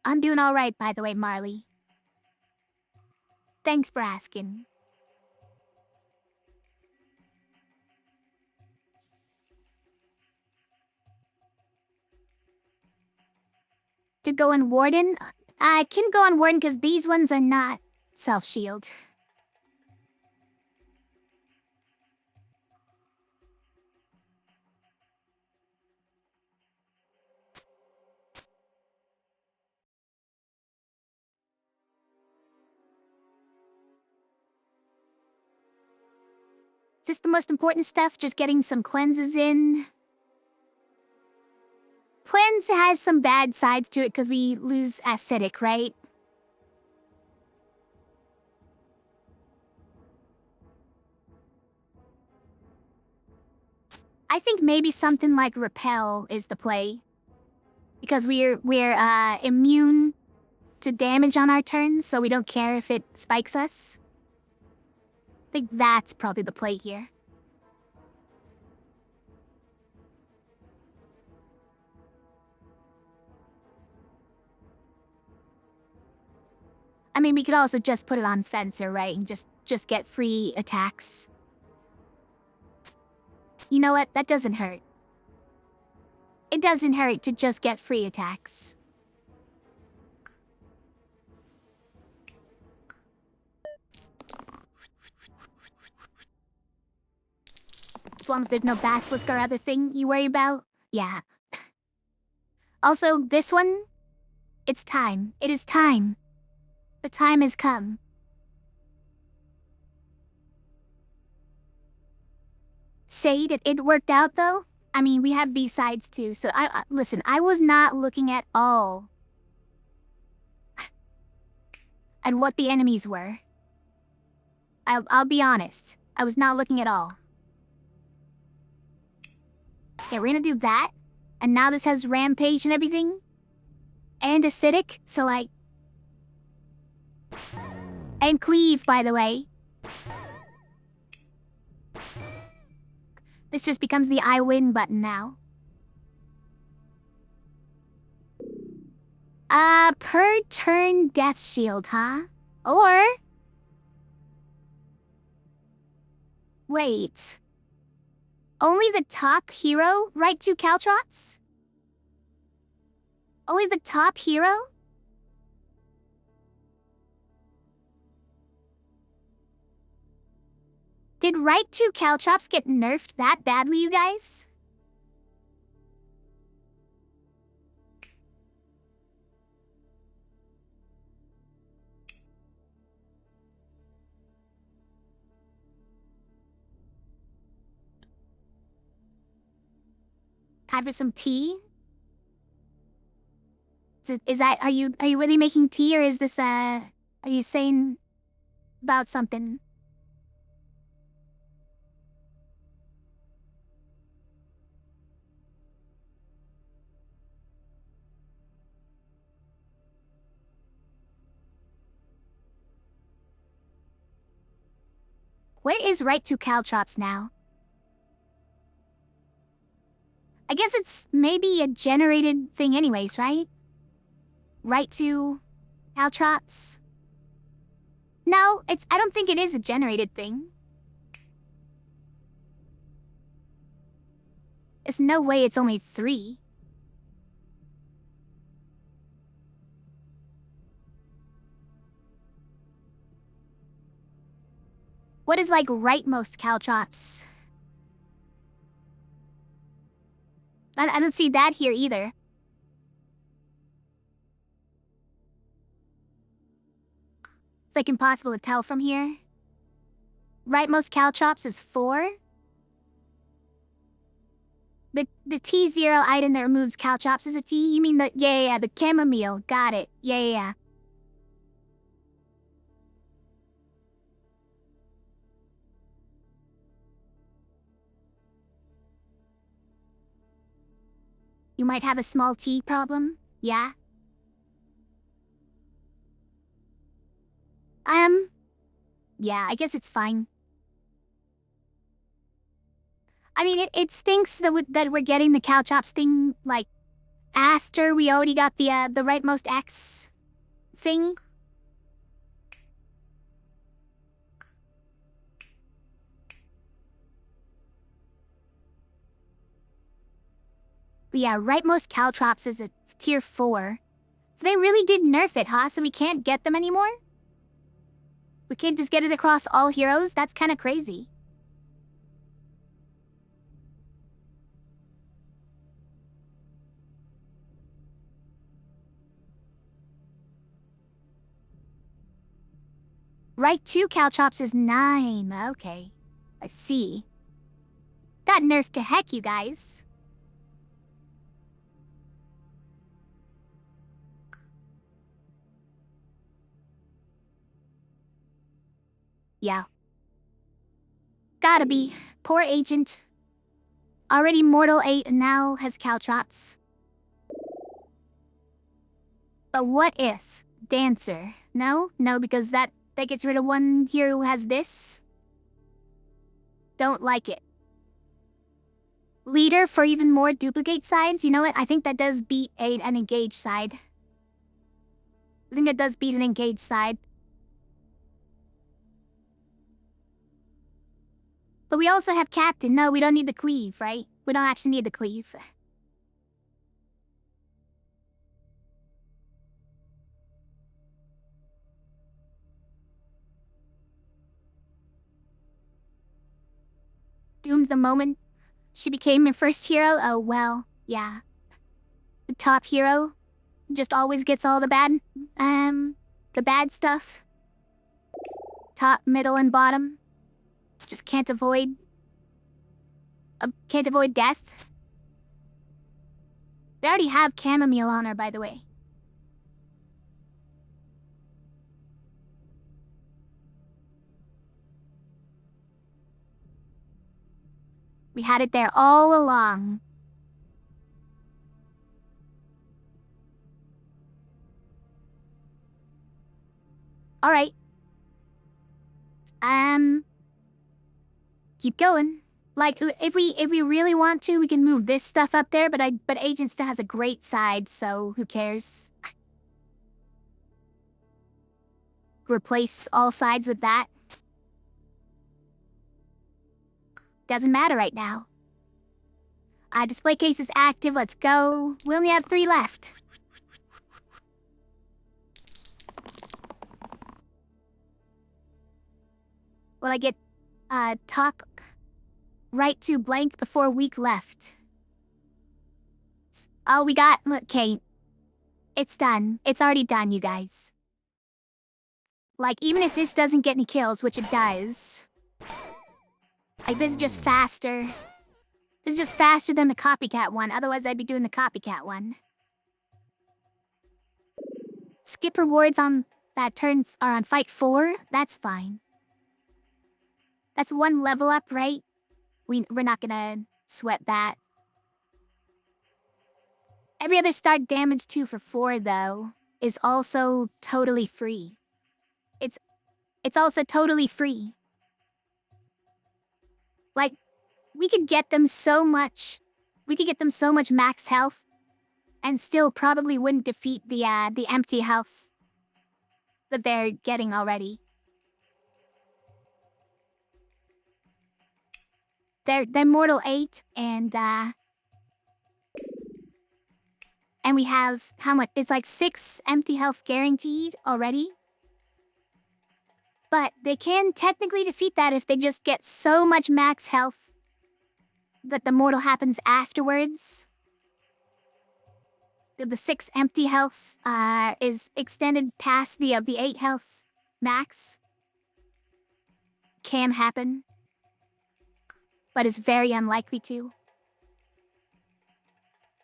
I'm doing alright, by the way, Marley. Thanks for asking. To go on Warden? I can go on Warden because these ones are not self-shield. Is this the most important stuff? Just getting some cleanses in? Cleanse has some bad sides to it because we lose acidic, right? I think maybe something like repel is the play. Because we're immune to damage on our turns, so we don't care if it spikes us. I think that's probably the play here. I mean, we could also just put it on Fencer, right? And just get free attacks. You know what? That doesn't hurt. It doesn't hurt to just get free attacks. As long as there's no basilisk or other thing you worry about. Yeah. Also, this one, it's time. It is time. The time has come. Sade, it worked out though? I mean, we have these sides too, so listen, I was not looking at all at what the enemies were. I'll be honest. I was not looking at all. Okay, we're gonna do that. And now this has rampage and everything. And acidic, so like... And cleave, by the way. This just becomes the I win button now. Per turn death shield, huh? Or... Wait. Only the top hero write 2 caltrops? Only the top hero? Did write 2 caltrops get nerfed that badly, you guys? Time for some tea? Are you really making tea, or is this, are you saying about something? Where is right to caltrops now? I guess it's maybe a generated thing anyways, right? Right to caltrops? No, I don't think it is a generated thing. There's no way it's only 3. What is like rightmost caltrops? I don't see that here either. It's like impossible to tell from here. Rightmost caltrops is 4? But the T0 item that removes caltrops is a T? You mean the... Yeah, the chamomile. Got it. Yeah. You might have a small T problem? Yeah? Yeah, I guess it's fine. I mean, it stinks that we're getting the caltrops thing, like, after we already got the rightmost X thing. But yeah, rightmost caltrops is a tier 4. So they really did nerf it, huh? So we can't get them anymore? We can't just get it across all heroes? That's kind of crazy. Right 2 caltrops is 9. Okay. I see. Got nerfed to heck, you guys. Yeah. Gotta be. Poor agent. Already mortal 8 and now has caltrops. But what if? Dancer. No, because that gets rid of one hero who has this. Don't like it. Leader for even more duplicate sides? You know what? I think that does beat an engaged side. I think it does beat an engaged side. But we also have Captain. No, we don't need the cleave, right? We don't actually need the cleave. Doomed the moment she became your first hero? Oh, well, yeah. The top hero just always gets all the bad stuff. Top, middle, and bottom. Just can't avoid death. They already have chamomile on her, by the way. We had it there all along. Alright. Keep going. Like, if we really want to, we can move this stuff up there, but Agent still has a great side, so who cares? Replace all sides with that. Doesn't matter right now. Display case is active, let's go. We only have 3 left. Will I get, talk right to blank before week left? Oh, we got, okay. It's done. It's already done, you guys. Like, even if this doesn't get any kills, which it does. Like, this is just faster. This is just faster than the copycat one, otherwise I'd be doing the copycat one. Skip rewards on that turns are on fight 4? That's fine. That's 1 level up, right? We're not gonna sweat that. Every other start damage 2 for 4, though, is also totally free. It's also totally free. Like, we could get them so much max health, and still probably wouldn't defeat the empty health that they're getting already. They're mortal 8, and we have, how much? It's like 6 empty health guaranteed already. But they can technically defeat that if they just get so much max health that the mortal happens afterwards. The 6 empty health is extended past the 8 health max. Can happen, but is very unlikely to.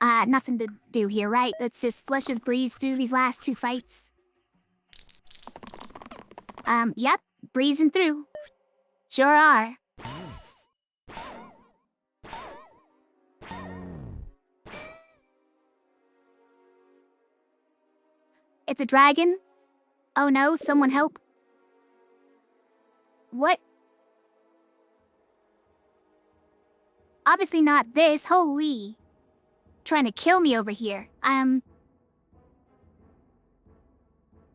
Nothing to do here, right? Let's just breeze through these last two fights. Yep, breezing through. Sure are. It's a dragon? Oh no, someone help. What? Obviously not this, holy. Trying to kill me over here.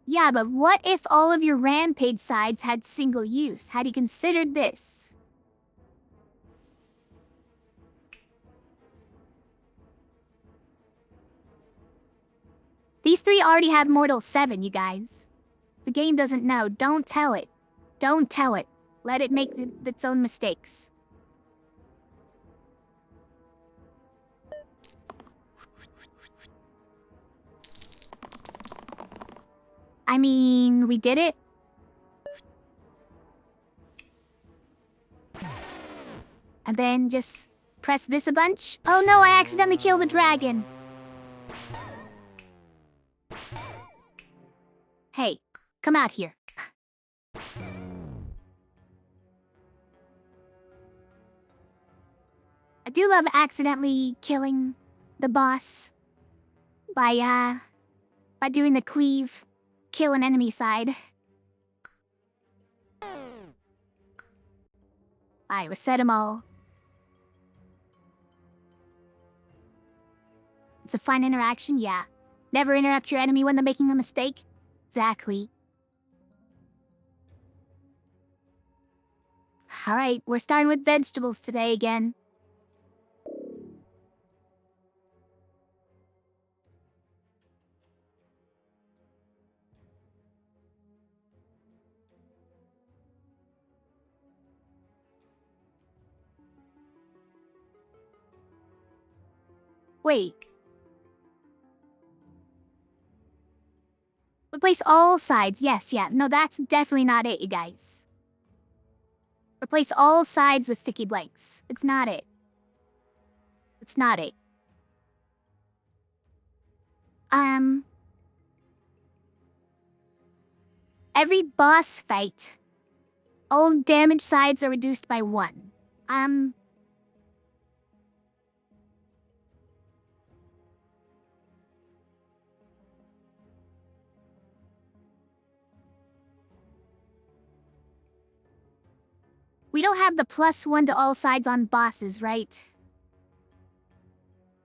Yeah, but what if all of your rampage sides had single use? Had you considered this? These three already have Mortal 7, you guys. The game doesn't know. Don't tell it. Don't tell it. Let it make its own mistakes. I mean, we did it. And then just press this a bunch. Oh no, I accidentally killed the dragon. Hey, come out here. I do love accidentally killing the boss by doing the cleave, kill an enemy side. I reset them all. It's a fun interaction, yeah. Never interrupt your enemy when they're making a mistake. Exactly. Alright, we're starting with vegetables today again. Wait. Replace all sides. Yes, yeah. No, that's definitely not it, you guys. Replace all sides with sticky blanks. It's not it. It's not it. Every boss fight, all damage sides are reduced by 1. We don't have the +1 to all sides on bosses, right?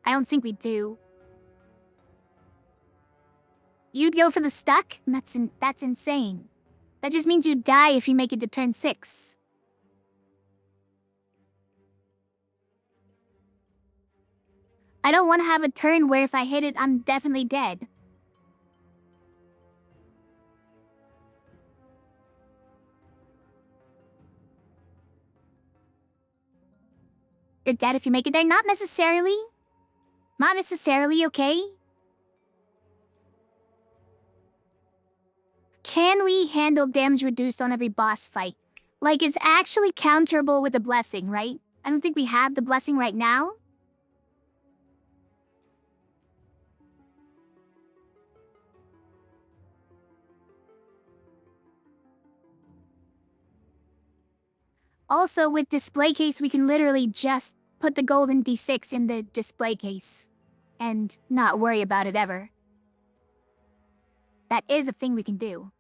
I don't think we do. You'd go for the stuck? That's insane. That just means you'd die if you make it to turn 6. I don't want to have a turn where if I hit it, I'm definitely dead. You're dead if you make it there? Not necessarily. Not necessarily, okay? Can we handle damage reduced on every boss fight? Like, it's actually counterable with the blessing, right? I don't think we have the blessing right now. Also, with display case, we can literally just put the golden D6 in the display case and not worry about it ever. That is a thing we can do.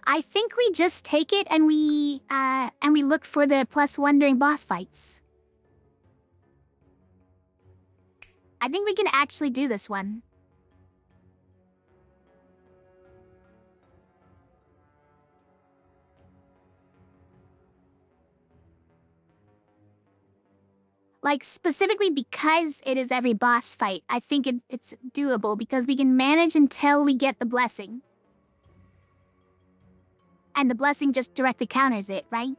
I think we just take it and we look for the +1 during boss fights. I think we can actually do this one. Like, specifically because it is every boss fight, I think it's doable because we can manage until we get the blessing. And the blessing just directly counters it, right?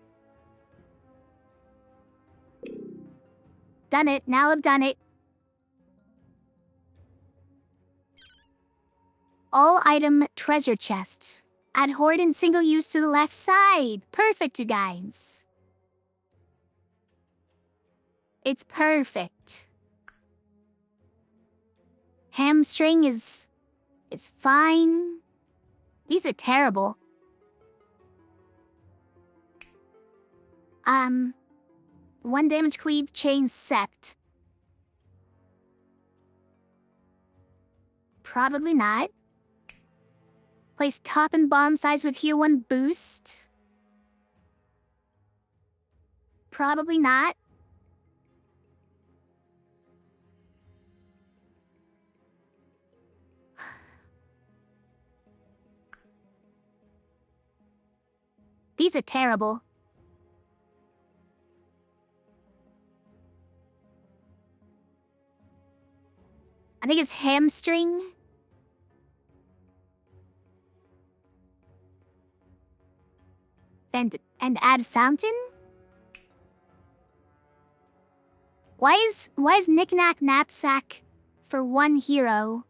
Done it. Now I've done it. All item treasure chest. Add hoard and single use to the left side. Perfect, you guys. It's perfect. Hamstring is fine. These are terrible. 1 damage cleave chain sept. Probably not. Place top and bottom sides with heal 1 boost. Probably not. These are terrible. I think it's hamstring. And add fountain? Why is knick-knack knapsack for 1 hero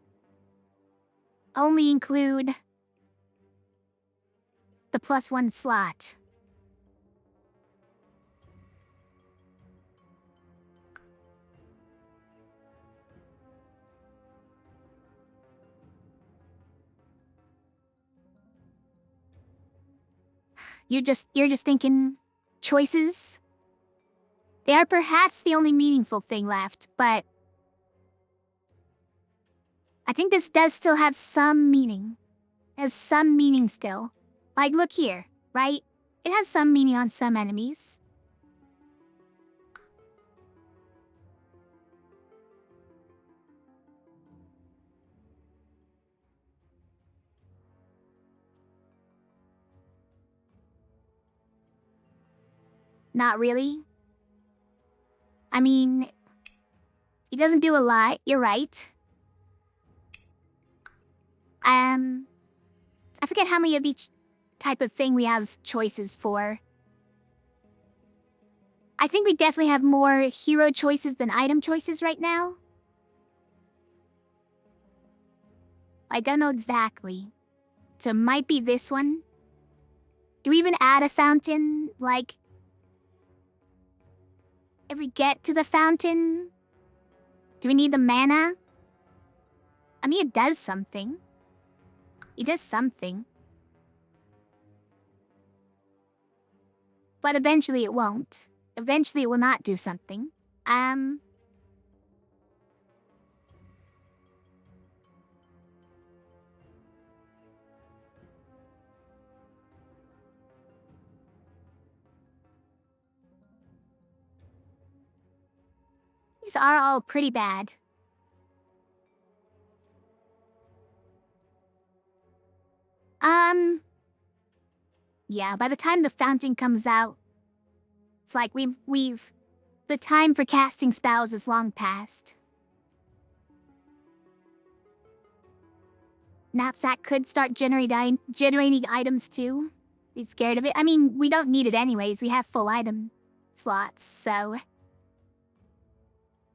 only include the +1 slot? You're just thinking choices? They are perhaps the only meaningful thing left, but I think this does still have some meaning. It has some meaning still. Like, look here, right? It has some meaning on some enemies. Not really. I mean, he doesn't do a lot, you're right. I forget how many of each type of thing we have choices for. I think we definitely have more hero choices than item choices right now. I don't know exactly. So it might be this one. Do we even add a fountain? Like, if we get to the fountain, do we need the mana? I mean, it does something. It does something. But eventually it won't. Eventually it will not do something. These are all pretty bad. Yeah, by the time the fountain comes out, it's like the time for casting spells is long past. Knapsack could start generating items too. Be scared of it. I mean, we don't need it anyways. We have full item slots, so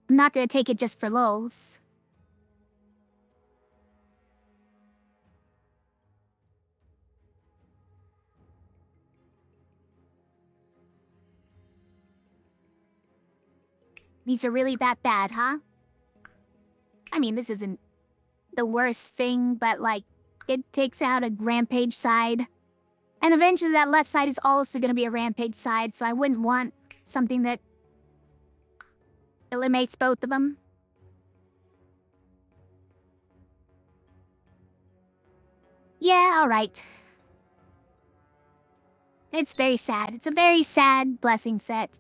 I'm not gonna take it just for lulz. These are really that bad, huh? I mean, this isn't the worst thing, but like, it takes out a rampage side. And eventually that left side is also gonna be a rampage side, so I wouldn't want something that eliminates both of them. Yeah, alright. It's very sad. It's a very sad blessing set.